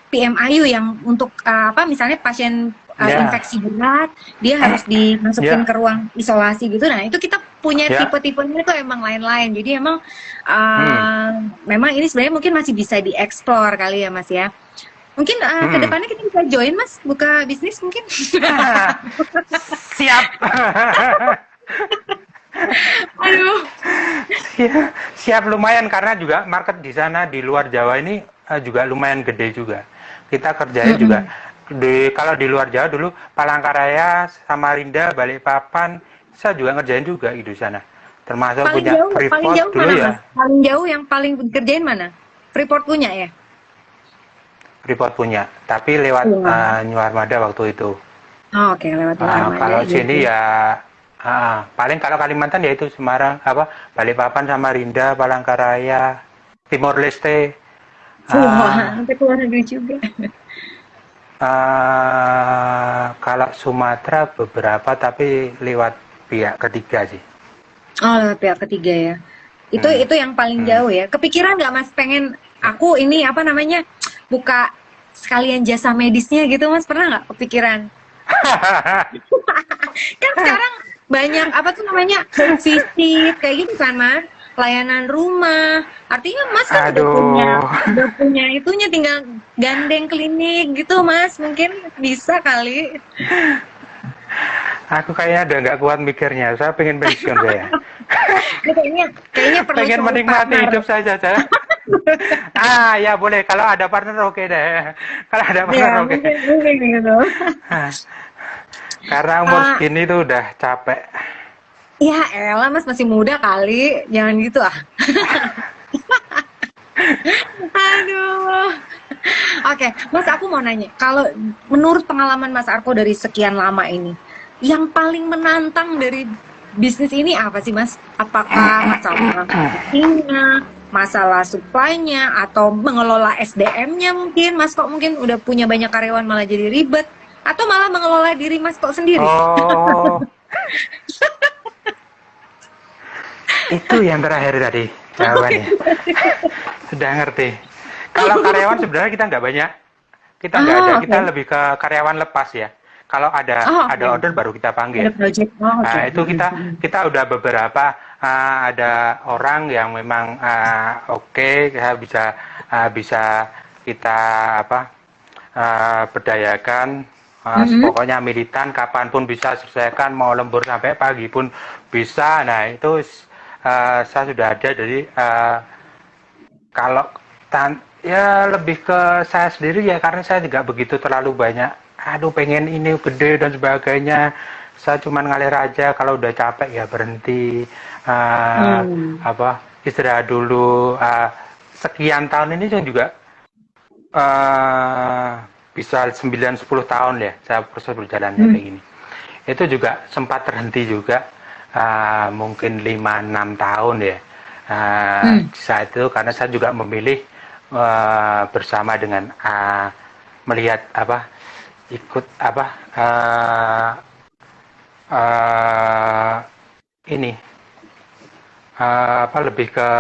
PMIU yang untuk misalnya pasien infeksi berat, dia harus dimasukin ke ruang isolasi gitu. Nah, itu kita punya tipe-tipenya itu emang lain-lain. Jadi emang memang ini sebenarnya mungkin masih bisa dieksplor kali ya Mas ya. Mungkin kedepannya kita bisa join Mas, buka bisnis mungkin. Siap. Aduh. Siap lumayan, karena juga market di sana di luar Jawa ini juga lumayan gede juga. Kita kerjain juga kalau di luar Jawa dulu Palangkaraya, Samarinda, Balikpapan, saya juga ngerjain juga di sana. Termasuk paling punya jauh, Freeport paling jauh dulu mana, ya. Mas? Paling jauh yang paling kerjain mana? Freeport punya ya? Freeport punya, tapi lewat New Armada waktu itu. Oh, oke, lewat New Armada. Kalau sini ya paling kalau Kalimantan ya itu Semarang, Balikpapan, Samarinda, Palangkaraya, Timor Leste. Sampai keluar negeri juga. Kalau Sumatera beberapa, tapi lewat pihak ketiga sih. Oh, lewat pihak ketiga ya. Itu yang paling jauh ya. Kepikiran nggak Mas pengen aku ini buka sekalian jasa medisnya gitu Mas, pernah nggak kepikiran? Kan sekarang banyak home visit kayak gitu kan Mas, layanan rumah. Artinya Mas kan udah punya itunya, tinggal gandeng klinik gitu Mas, mungkin bisa kali. Aku kayaknya udah nggak kuat mikirnya, saya pengen pensiun saya. kayaknya perlu pengen menikmati hidup saja. Ya boleh, kalau ada partner oke deh. Kalau ada partner oke. Mungkin gitu. Karena umur segini tuh udah capek. Ya elah Mas, masih muda kali, jangan gitu Aduh. Oke, Mas, aku mau nanya, kalau menurut pengalaman Mas Arko dari sekian lama ini, yang paling menantang dari bisnis ini apa sih Mas? Apakah masalah marketingnya, masalah supply-nya, atau mengelola SDM-nya mungkin? Mas kok mungkin udah punya banyak karyawan malah jadi ribet, atau malah mengelola diri Mas kok sendiri? Itu yang terakhir tadi jawabannya. Sudah ngerti. Kalau karyawan sebenarnya kita nggak banyak. Kita nggak ada. Kita lebih ke karyawan lepas ya. Kalau ada order baru kita panggil. Ada project. Itu kita udah beberapa ada orang yang memang oke, bisa kita apa berdayakan. Pokoknya militan kapanpun bisa selesaikan, mau lembur sampai pagi pun bisa. Nah itu saya sudah ada. Jadi kalau ya lebih ke saya sendiri ya, karena saya tidak begitu terlalu banyak aduh pengen ini gede dan sebagainya. Saya cuma ngalir aja, kalau udah capek ya berhenti, istirahat dulu. Sekian tahun ini saya juga bisa 9-10 tahun ya saya proses berjalannya kayak gini. Itu juga sempat terhenti juga, mungkin 5-6 tahun ya. Saat itu karena saya juga memilih bersama dengan melihat ikut ini lebih ke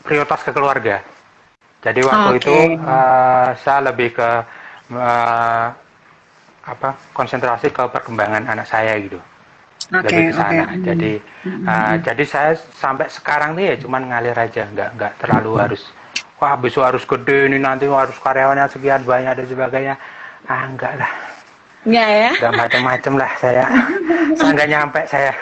prioritas ke keluarga. Jadi waktu itu saya lebih ke konsentrasi ke perkembangan anak saya gitu. Lebih ke sana. Jadi saya sampai sekarang nih ya cuman ngalir aja, nggak terlalu harus besok harus gede ini, nanti harus karyawannya sekian banyak dan sebagainya. Enggak lah. Enggak ya? Enggak macam-macam lah saya. Saya nggak nyampe saya.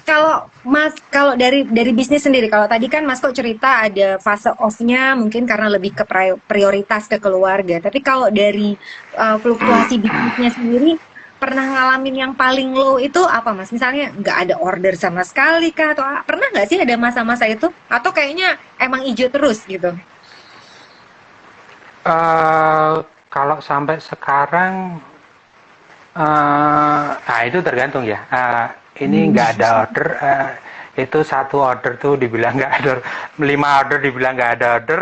Kalau dari bisnis sendiri, kalau tadi kan Mas kok cerita ada fase off-nya mungkin karena lebih ke prioritas ke keluarga. Tapi kalau dari fluktuasi bisnisnya sendiri, pernah ngalamin yang paling low itu apa Mas? Misalnya nggak ada order sama sekali kah? Atau pernah nggak sih ada masa-masa itu? Atau kayaknya emang hijau terus gitu? Kalau sampai sekarang, itu tergantung ya. Ini nggak ada order, itu satu order tuh dibilang nggak ada, 5 order dibilang nggak ada order,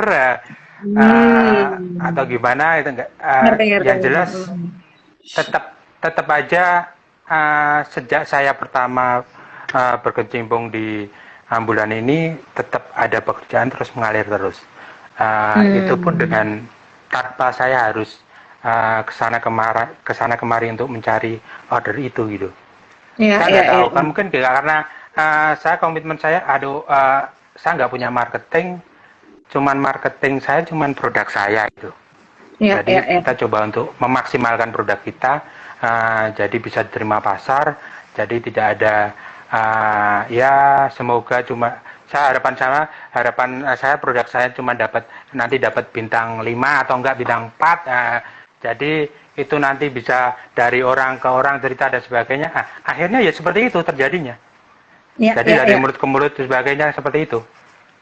atau gimana itu nggak. Yang jelas tetap aja sejak saya pertama berkecimpung di ambulan ini tetap ada pekerjaan terus mengalir terus. Itu pun dengan tanpa saya harus kesana kemari untuk mencari order itu gitu. Saya nggak tahu kan, mungkin karena saya komitmen saya, saya nggak punya marketing, marketing saya cuman produk saya itu. Jadi kita coba untuk memaksimalkan produk kita, jadi bisa diterima pasar, jadi tidak ada ya semoga cuma harapan saya produk saya cuma nanti dapat bintang 5 atau enggak bintang 4, jadi itu nanti bisa dari orang ke orang cerita dan sebagainya. Akhirnya ya seperti itu terjadinya. Jadi dari mulut ke mulut dan sebagainya seperti itu.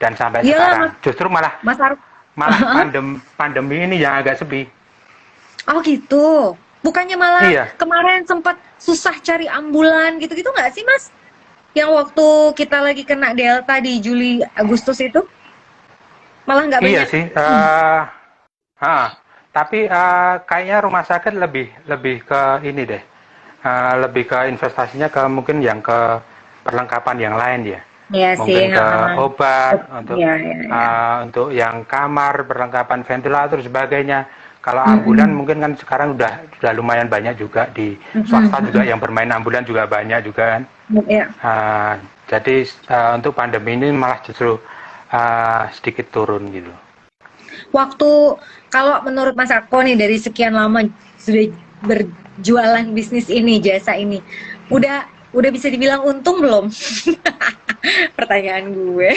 Dan sampai sekarang justru malah pandemi ini yang agak sepi. Oh gitu. Bukannya malah kemarin sempat susah cari ambulan gitu-gitu nggak sih Mas? Yang waktu kita lagi kena Delta di Juli Agustus itu malah nggak banyak. Iya sih. Tapi kayaknya rumah sakit lebih ke ini deh, lebih ke investasinya ke mungkin yang ke perlengkapan yang lain ya. Iya mungkin sih, ke obat, untuk yang kamar, perlengkapan ventilator sebagainya. Kalau ambulan mungkin kan sekarang udah lumayan banyak juga di swasta juga yang bermain ambulan juga banyak juga kan. Jadi untuk pandemi ini malah justru sedikit turun gitu. Waktu kalau menurut Mas Ako nih dari sekian lama sudah berjualan bisnis ini, jasa ini, udah bisa dibilang untung belum? Pertanyaan gue.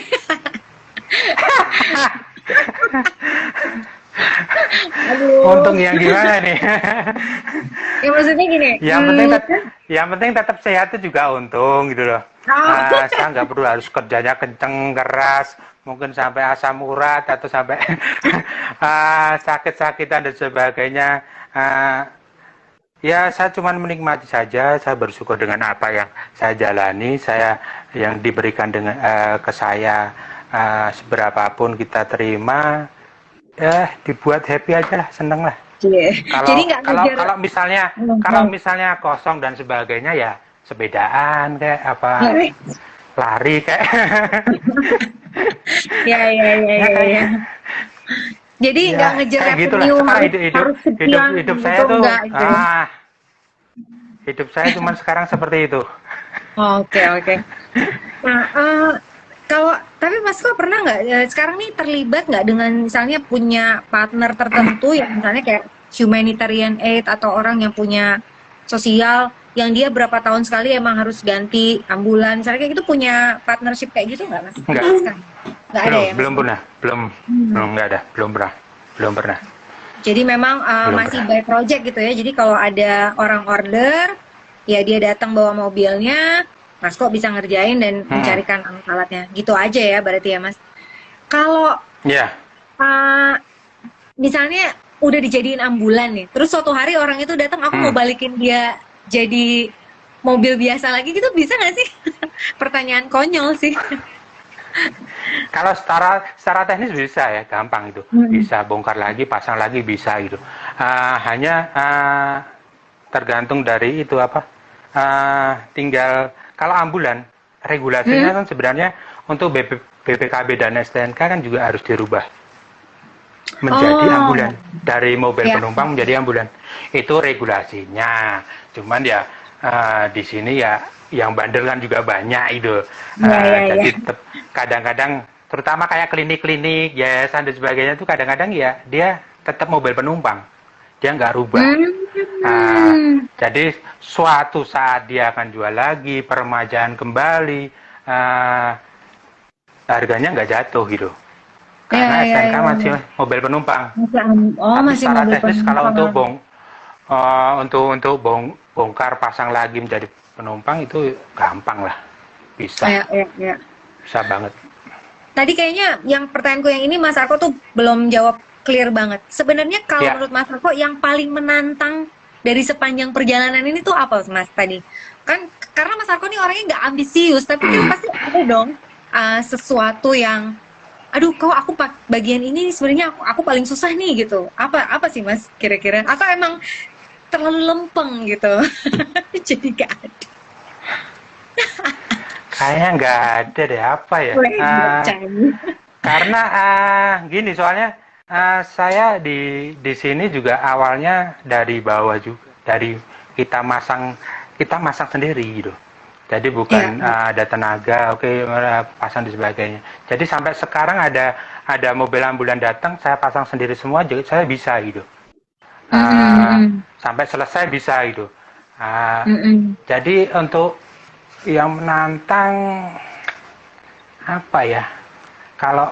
Untung yang gimana nih? Ya maksudnya gini. Yang penting tetap sehat itu juga untung gitu loh. Saya nggak perlu harus kerjanya kenceng keras, mungkin sampai asam urat atau sampai sakit-sakitan dan sebagainya. Ya saya cuma menikmati saja, saya bersyukur dengan apa yang saya jalani, yang diberikan dengan ke saya, seberapapun kita terima, dibuat happy aja lah, seneng lah. Kalau misalnya kosong dan sebagainya ya sepedaan kayak apa, lari kayak. Ya. Jadi nggak ngejar revenue hidup saya tuh hidup saya cuma sekarang seperti itu. Oke, oke. Nah, kalau tapi Mas kok pernah nggak sekarang nih terlibat nggak dengan misalnya punya partner tertentu yang misalnya kayak humanitarian aid atau orang yang punya sosial yang dia berapa tahun sekali emang harus ganti ambulan, misalnya kayak gitu punya partnership kayak gitu nggak Mas? Enggak, Sekarang nggak ada belum, ya Mas? belum pernah, belum, Hmm. belum nggak ada, belum pernah, Jadi memang belum masih pernah. by project gitu ya. Jadi kalau ada orang order, ya dia datang bawa mobilnya, Mas kok bisa ngerjain dan Mm-mm. mencarikan alat-alatnya. Gitu aja ya berarti ya Mas. Kalau Ya, uh, misalnya udah dijadiin ambulan nih, terus suatu hari orang itu datang, aku mau mm. balikin dia jadi mobil biasa lagi gitu bisa nggak sih? Pertanyaan konyol sih. Kalau secara teknis bisa ya, gampang itu. Hmm. Bisa bongkar lagi, pasang lagi bisa gitu. Hanya tergantung dari itu apa. Tinggal kalau ambulan regulasinya Hmm? kan sebenarnya untuk BPKB dan STNK kan juga harus dirubah menjadi Oh, ambulan, dari mobil ya, penumpang menjadi ambulan. Itu regulasinya. Cuman ya di sini ya yang bandel kan juga banyak itu. ya, ya, ya. Jadi kadang-kadang terutama kayak klinik-klinik, yayasan dan sebagainya itu kadang-kadang ya dia tetap mobil penumpang. Dia nggak rubah. Hmm. Jadi suatu saat dia akan jual lagi, peremajaan kembali, uh, harganya nggak jatuh gitu. Ya, Karena ya, STNK ya, masih ya. mobil penumpang. Oh, Tapi masih secara mobil teknis kalau untuk penumpang. bongkar pasang lagi menjadi penumpang itu gampang lah, bisa, Ya, ya, ya. bisa banget. Tadi kayaknya yang pertanyaanku yang ini Mas Arko tuh belum jawab clear banget. Sebenarnya kalau Ya, menurut Mas Arko yang paling menantang dari sepanjang perjalanan ini tuh apa Mas tadi? Kan karena Mas Arko nih orangnya nggak ambisius, tapi kan pasti ada dong sesuatu yang aduh kok aku bagian ini sebenarnya aku paling susah nih gitu. Apa sih Mas kira-kira? Atau emang terlalu lempeng gitu? Jadi gak ada. kayaknya nggak ada deh apa ya. Weh, bercanda. Karena gini soalnya saya di sini juga awalnya dari bawah juga, dari kita masang kita masang sendiri gitu. Jadi Ya, bukan ya. ada tenaga, oke, pasang dan sebagainya. Jadi sampai sekarang ada mobil ambulan datang, saya pasang sendiri semua, jadi saya bisa gitu. Mm-mm, Uh, mm-mm, Sampai selesai bisa gitu. Uh, mm-mm. jadi untuk yang menantang apa ya? Kalau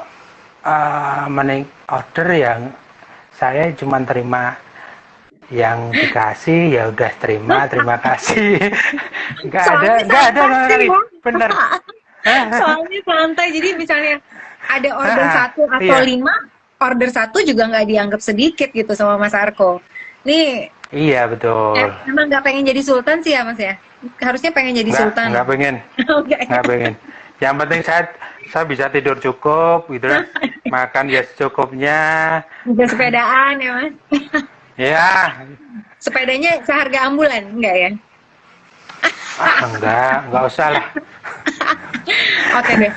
order yang saya cuma terima yang dikasih ya udah terima kasih. Soalnya Nggak ada santai sama sih sekali, ya. bener. Soalnya santai. Jadi misalnya ada order satu atau Iya, 5, order satu juga nggak dianggap sedikit gitu sama Mas Arko. Nih, iya betul. emang nggak pengen jadi sultan sih ya Mas ya? Harusnya pengen jadi sultan. Nggak pengen, Oke. nggak pengen. Yang penting saya bisa tidur cukup gitu lah, makan ya secukupnya. Bisa sepedaan ya Mas? Ya, Sepedanya seharga ambulan? Enggak ya? enggak usah lah. Oke deh.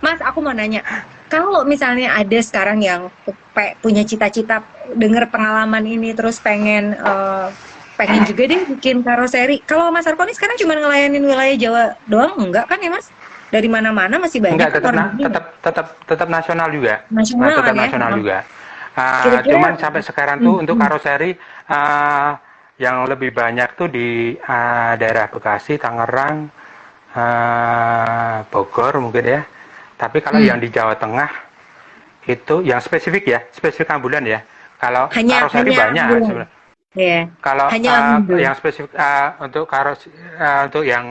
Mas, aku mau nanya. Kalau misalnya ada sekarang yang punya cita-cita denger pengalaman ini terus pengen juga deh bikin karoseri. Kalau Mas Arko ini sekarang cuma ngelayanin wilayah Jawa doang, enggak kan ya Mas? Dari mana-mana masih banyak Enggak, kan luar negeri. tetap nasional juga. Nasional Tetap kan ya? nasional juga. Kira-kira Cuman sampai sekarang tuh untuk hmm. karoseri yang lebih banyak tuh di daerah Bekasi, Tangerang, Bogor mungkin ya. Tapi kalau yang di Jawa Tengah itu yang spesifik ya, spesifik ambulan ya. Kalau hanya karoseri banyak ambulan. sebenarnya. Ya. Kalau Hanya ambulan. yang spesifik untuk yang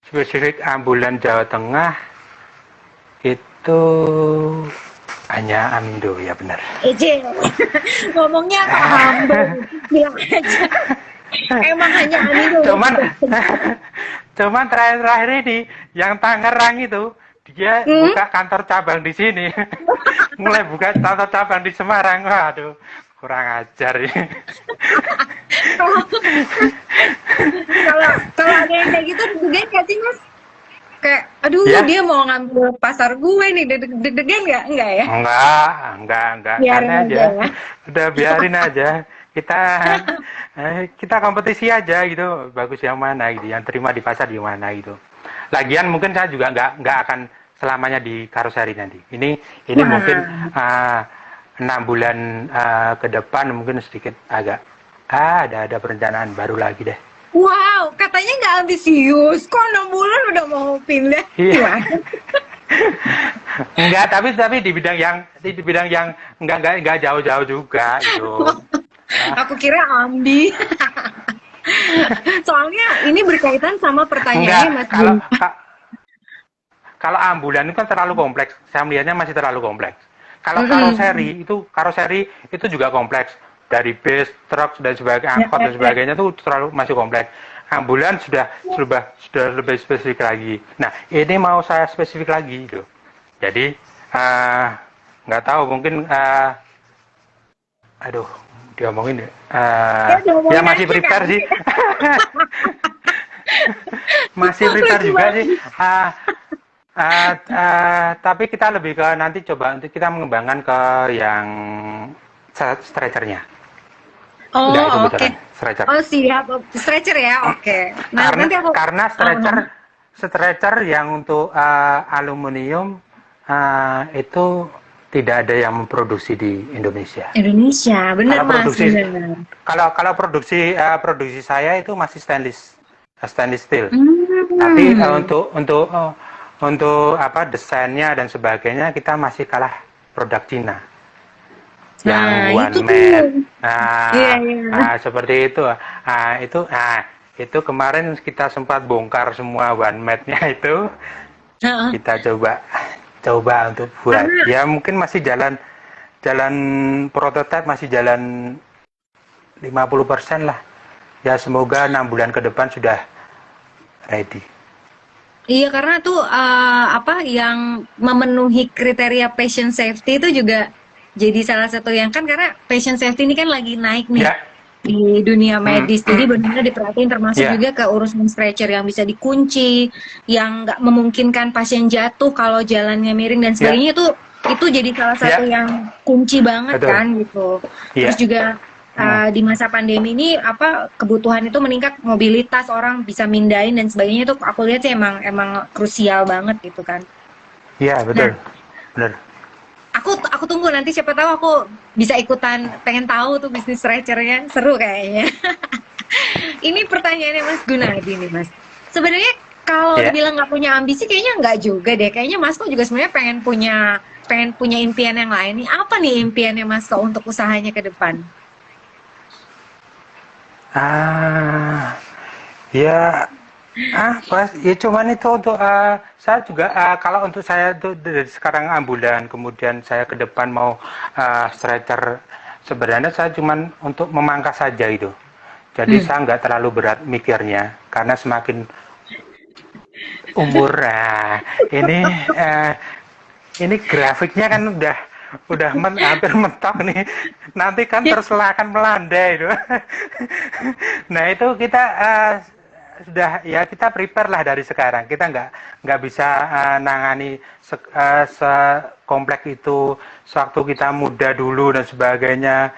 spesifik ambulan Jawa Tengah itu hanya Amindo ya benar. Ece. Ngomongnya kok humble. Bilang aja. Emang hanya Amido. cuman cuman terakhir ini yang Tangerang itu dia buka kantor cabang di sini. Mulai buka kantor cabang di Semarang. Waduh, kurang ajar ini. Kalau ada yang kayak gitu deg-degan nggak sih Mas? Kayak aduh Ya, dia mau ngambil pasar gue nih, deg-degan nggak? Enggak ya? enggak, Biarin karena aja aja. ya. Udah biarin aja. kita kita kompetisi aja gitu, bagus yang mana gitu, yang terima di pasar di mana gitu. Lagian mungkin saya juga nggak akan selamanya di karoseri nanti. Ini mungkin Wah. 6 bulan ke depan mungkin sedikit agak ada perencanaan baru lagi deh. Wow, katanya nggak ambisius. Kok 6 bulan udah mau pindah? Iya. Gimana? Enggak, tapi di bidang yang enggak jauh-jauh juga gitu. Aku kira ambi. Soalnya ini berkaitan sama Enggak, pertanyaannya Mas kalau Gun. kalau ambulan itu kan terlalu kompleks. Saya melihatnya masih terlalu kompleks. Kalau Mm-mm. karoseri itu juga kompleks. Dari bus, truk dan sebagainya, Ya, angkot ya, dan ya. sebagainya itu terlalu masih kompleks. Ambulan sudah lebih spesifik lagi. Nah, ini mau saya spesifik lagi gitu. Jadi nggak tahu mungkin aduh diomongin Ya ya diomongin masih aja prepare kali. sih. Masih prepare Lucu juga sih. banget. Tapi kita lebih ke nanti coba untuk kita mengembangkan ke yang stretchernya. Enggak, itu Oh, oke. beneran stretcher. Oh, siap. Stretcher ya. Oke. Nah, Karena nanti aku karena uh, stretcher yang untuk aluminium itu tidak ada yang memproduksi di Indonesia. Indonesia. Bener, Kalau Mas. produksi Bener. kalau produksi saya itu masih stainless steel. Tapi Hmm. untuk apa desainnya dan sebagainya kita masih kalah produk Cina yang Nah, one itu tuh. mat. Iya, Nah, iya. seperti itu. Itu kemarin kita sempat bongkar semua one matnya itu. Heeh. Kita coba untuk buat. Karena Ya mungkin masih jalan jalan prototipe masih jalan 50% lah. Ya semoga 6 bulan ke depan sudah ready. iya, karena tuh apa yang memenuhi kriteria patient safety itu juga jadi salah satu yang kan karena patient safety ini kan lagi naik nih Ya, di dunia hmm, medis. Jadi benar-benar diperhatiin termasuk ya, juga ke urusan stretcher yang bisa dikunci, yang nggak memungkinkan pasien jatuh kalau jalannya miring dan ya, sebagainya itu jadi salah satu ya, yang kunci banget betul. kan gitu. Terus Ya, juga hmm, di masa pandemi ini apa kebutuhan itu meningkat, mobilitas orang bisa mindahin dan sebagainya itu aku lihat sih emang emang krusial banget gitu kan. ya Nah, betul, benar. aku tunggu nanti siapa tahu aku bisa ikutan pengen tahu tuh bisnis stretchernya seru kayaknya. Ini pertanyaannya Mas Gunadi nih Mas. Sebenarnya kalau Ya, dibilang nggak punya ambisi kayaknya nggak juga deh. Kayaknya Mas kok juga sebenarnya pengen punya impian yang lain nih. Apa nih impiannya Mas kok untuk usahanya ke depan? ah, ya, pas, ya cuman itu untuk saya juga kalau untuk saya itu dari sekarang ambulan, kemudian saya ke depan mau stretcher, sebenarnya saya cuman untuk memangkas saja itu. Jadi Hmm. saya nggak terlalu berat mikirnya, karena semakin umur, ini eh, ini grafiknya kan udah hampir mentok nih. Nanti kan terus akan melanda itu. Nah itu kita sudah ya kita prepare lah dari sekarang. Kita nggak bisa nangani sekompleks itu sewaktu kita muda dulu dan sebagainya.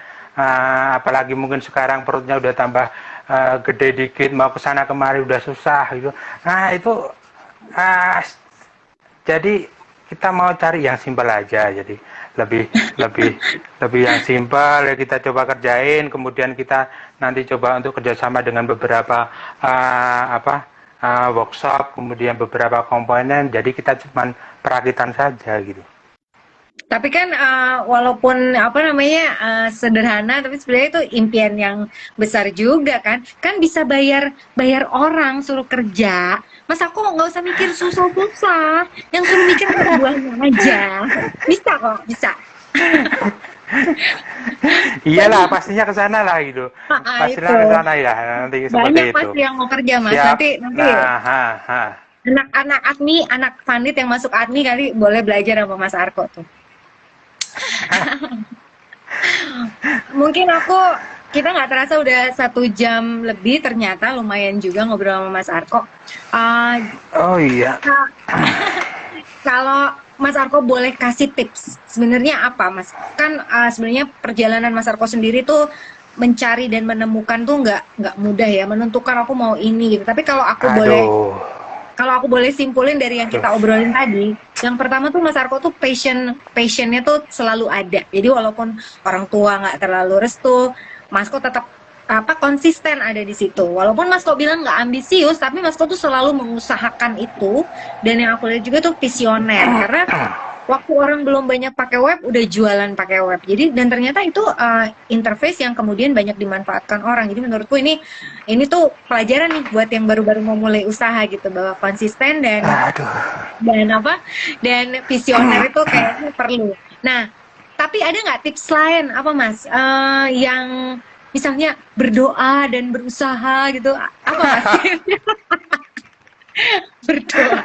Apalagi mungkin sekarang perutnya udah tambah gede dikit, mau kesana kemari udah susah gitu. Nah itu uh, jadi kita mau cari yang simpel aja, jadi lebih lebih lebih yang simpel ya kita coba kerjain, kemudian kita nanti coba untuk kerjasama dengan beberapa workshop, kemudian beberapa komponen, jadi kita cuma perakitan saja gitu. Tapi kan walaupun apa namanya sederhana, tapi sebenarnya itu impian yang besar juga kan. Kan bisa bayar bayar orang suruh kerja. Mas aku nggak usah mikir susah-susah. Yang suruh mikir anak buahnya aja. Bisa kok, bisa. Iyalah Banyak, pastinya ke sana lah gitu, pastilah itu. ke sana ya nanti seperti Banyak itu. pasti yang mau kerja Mas. Siap. Nanti nanti Nah, anak-anak admi, anak pandit yang masuk admi kali boleh belajar sama Mas Arko tuh. Mungkin kita nggak terasa udah 1 jam lebih ternyata lumayan juga ngobrol sama Mas Arko. Uh, oh iya. Kalau Mas Arko boleh kasih tips, sebenarnya apa Mas? Kan sebenarnya perjalanan Mas Arko sendiri tuh mencari dan menemukan tuh nggak mudah ya, menentukan aku mau ini gitu. Tapi Aduh, kalau aku boleh simpulin dari yang kita aduh. obrolin tadi, yang pertama tuh Mas Arko tuh passionnya tuh selalu ada. Jadi walaupun orang tua nggak terlalu restu, Mas Ko tetap konsisten ada di situ. Walaupun Mas Ko bilang nggak ambisius, tapi Mas Ko tuh selalu mengusahakan itu. Dan yang aku lihat juga tuh visioner, karena waktu orang belum banyak pakai web, udah jualan pakai web. Jadi dan ternyata itu interface yang kemudian banyak dimanfaatkan orang. Jadi menurutku ini tuh pelajaran nih buat yang baru-baru mau mulai usaha gitu, bahwa konsisten Aduh. dan visioner itu kayaknya perlu. Nah, tapi ada nggak tips lain apa Mas yang misalnya berdoa dan berusaha gitu, apa Mas? Berdoa.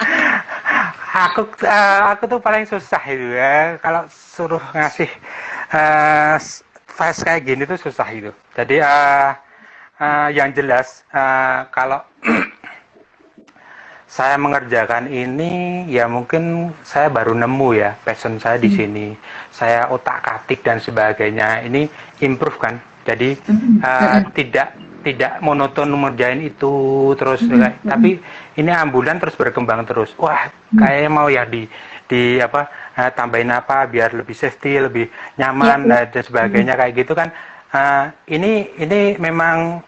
Aku tuh paling susah itu ya kalau suruh ngasih uh, fast kayak gini tuh susah itu. Jadi yang jelas kalau saya mengerjakan ini ya mungkin saya baru nemu ya passion saya di sini. Saya otak-atik dan sebagainya. Ini improve kan. Jadi tidak monoton mengerjain itu terus, tapi ini ambulan terus berkembang terus. Wah, kayaknya mau ya di apa tambahin apa biar lebih safety, lebih nyaman dan sebagainya kayak gitu kan. Ini memang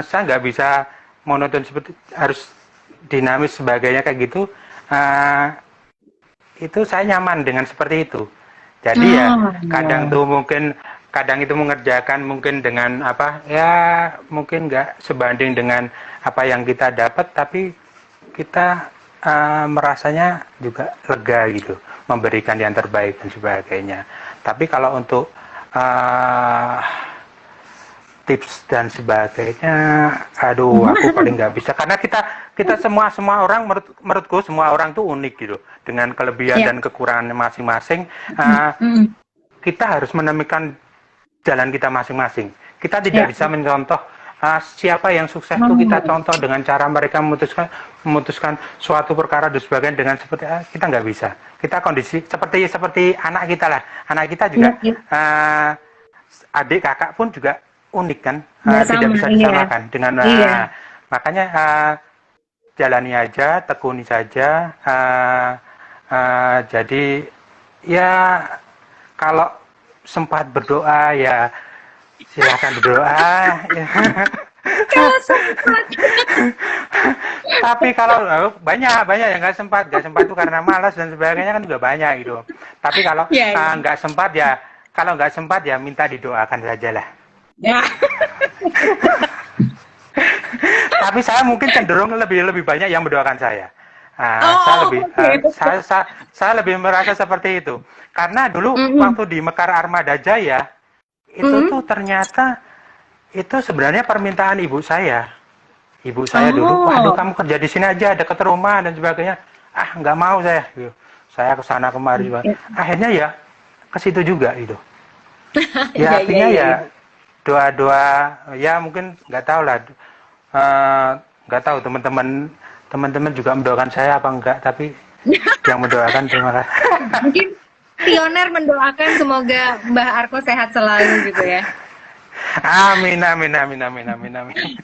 saya nggak bisa monoton seperti harus dinamis sebagainya kayak gitu. Itu saya nyaman dengan seperti itu. Jadi ya kadang itu mengerjakan mungkin dengan apa ya mungkin nggak sebanding dengan apa yang kita dapat, tapi kita merasanya juga lega gitu, memberikan yang terbaik dan sebagainya. Tapi kalau untuk tips dan sebagainya, aduh aku paling nggak bisa karena kita semua orang menurutku semua orang tuh unik gitu dengan kelebihan dan kekurangannya masing-masing. Kita harus menemukan jalan kita masing-masing. Kita tidak bisa mencontoh siapa yang sukses itu kita contoh dengan cara mereka memutuskan suatu perkara dan sebagainya dengan seperti kita nggak bisa. Kita kondisi seperti anak kita lah. Anak kita juga adik kakak pun juga unik kan, tidak bisa disamakan dengan makanya jalani aja, tekuni saja. Jadi ya kalau sempat berdoa ya silakan berdoa ya. Tapi kalau banyak yang nggak sempat itu karena malas dan sebagainya kan juga banyak gitu. Tapi kalau nggak sempat ya minta didoakan saja lah. Tapi saya mungkin cenderung lebih banyak yang mendoakan saya. Saya lebih merasa seperti itu karena dulu waktu di Mekar Armada Jaya itu tuh ternyata itu sebenarnya permintaan ibu saya dulu, waduh kamu kerja di sini aja dekat rumah dan sebagainya, nggak mau saya kesana kemari, akhirnya ya ke situ juga itu ya artinya ya doa ya mungkin nggak tahu lah, nggak tahu teman-teman juga mendoakan saya apa enggak, tapi yang mendoakan terima kasih. Mungkin pioner mendoakan semoga Mbah Arko sehat selalu gitu ya. Amin.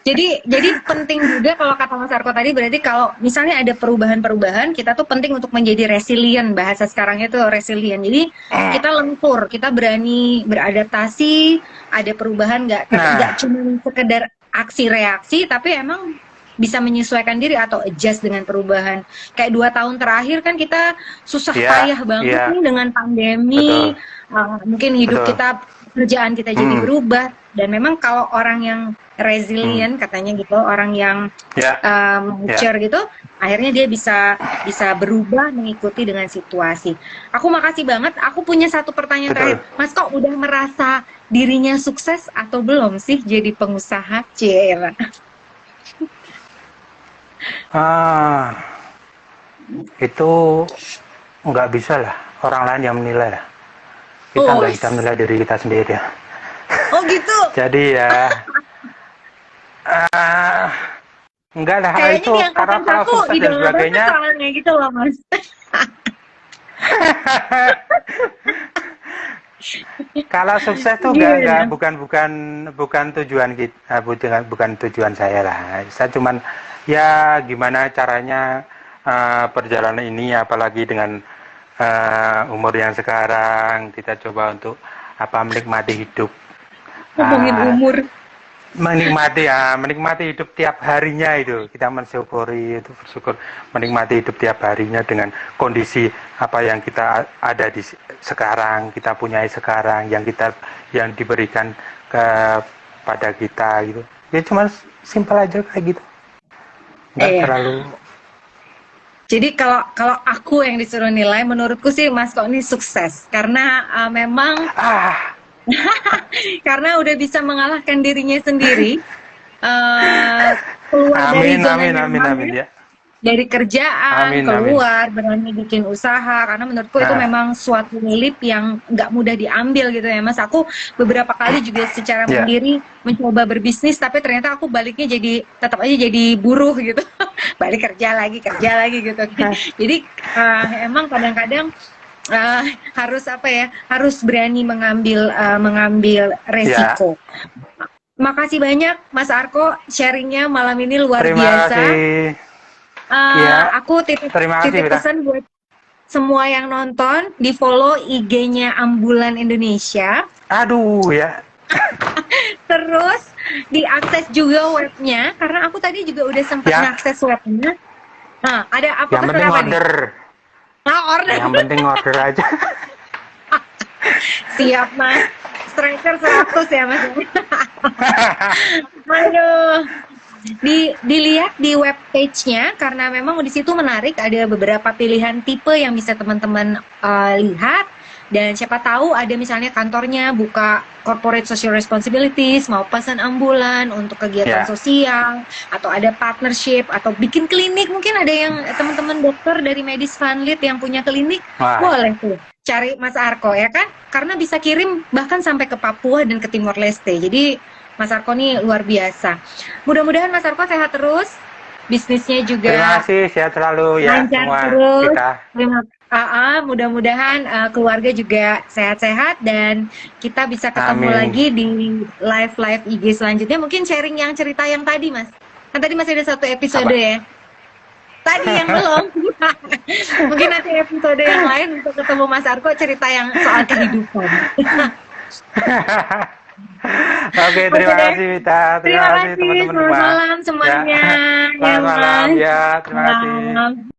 Jadi penting juga kalau kata Mas Arko tadi, berarti kalau misalnya ada perubahan-perubahan, kita tuh penting untuk menjadi resilient, bahasa sekarangnya tuh resilient. Jadi kita lentur, kita berani beradaptasi, ada perubahan nggak cuma sekedar aksi reaksi, tapi emang bisa menyesuaikan diri atau adjust dengan perubahan. Kayak 2 tahun terakhir kan kita susah payah banget nih dengan pandemi. Mungkin hidup kita, kerjaan kita jadi berubah. Dan memang kalau orang yang resilient katanya gitu, orang yang mature gitu, akhirnya dia bisa berubah mengikuti dengan situasi. Aku makasih banget. Aku punya satu pertanyaan terakhir. Mas, kok udah merasa dirinya sukses atau belum sih jadi pengusaha? Cira. Itu nggak bisa lah orang lain yang menilai lah. Kita nggak bisa menilai diri kita sendiri ya. Oh gitu. Jadi ya enggak lah itu karena kalau sukses dan sebagainya gitu loh Mas. Kalau sukses tuh nggak Gimana? bukan tujuan kita, bukan tujuan saya lah. Saya cuman ya gimana caranya perjalanan ini, apalagi dengan umur yang sekarang, kita coba untuk menikmati hidup. Ngomongin Ah, umur. menikmati hidup tiap harinya, itu kita mensyukuri, itu bersyukur menikmati hidup tiap harinya dengan kondisi apa yang kita ada di sekarang, kita punyai sekarang, yang diberikan kepada kita gitu. Ya cuma simpel aja kayak gitu, nggak Iya. terlalu. Jadi kalau kalau aku yang disuruh nilai, menurutku sih Mas Kok ini sukses karena memang ah karena udah bisa mengalahkan dirinya sendiri, eh, keluar dari Amin, zona amin, amin, amin nyamannya, ya. dari kerjaan Amin, amin. keluar berani bikin usaha, karena menurutku itu Nah, memang suatu leap yang nggak mudah diambil gitu ya Mas. Aku beberapa kali juga secara ya. mandiri mencoba berbisnis, tapi ternyata aku baliknya jadi tetap aja jadi buruh gitu. Balik kerja lagi gitu. Jadi emang kadang-kadang eh, harus apa ya, harus berani mengambil Ya, resiko. Makasih banyak Mas Arko, sharingnya malam ini luar terima biasa. kasih. Ya, Aku titip terima kasih, titip Bita. pesan buat semua yang nonton, di follow IG-nya Ambulan Indonesia, Aduh ya. terus diakses juga webnya, karena aku tadi juga udah sempat Ya, ngakses webnya. Nah, ada apa, yang pesan penting apa nih? order. Nah, order. Yang penting order aja. Siap Mas, striker 100 ya Mas. Aduh, dilihat di web page-nya karena memang di situ menarik, ada beberapa pilihan tipe yang bisa teman-teman lihat, dan siapa tahu ada misalnya kantornya buka corporate social responsibilities, mau pesan ambulan untuk kegiatan Ya. sosial, atau ada partnership, atau bikin klinik. Mungkin ada yang teman-teman dokter dari Medis Vanlit yang punya klinik, Wah, boleh tuh cari Mas Arko ya kan, karena bisa kirim bahkan sampai ke Papua dan ke Timor Leste. Jadi Mas Arko nih luar biasa. Mudah-mudahan Mas Arko sehat terus, bisnisnya terima juga kasih, sehat selalu ya lancar semua terus. kita. Mudah-mudahan keluarga juga sehat-sehat, dan kita bisa ketemu Amin. lagi di live IG selanjutnya. Mungkin sharing yang cerita yang tadi Mas. Kan tadi masih ada satu episode Apa? ya. Tadi yang belum. Mungkin nanti episode yang lain untuk ketemu Mas Arko, cerita yang soal kehidupan. Oke, Oke terima deh. kasih Vita. Terima Terima kasih kasih. teman-teman Selamat semua. malam Ya. semuanya. Ya Selamat malam Mas. ya, terima kasih. Malam.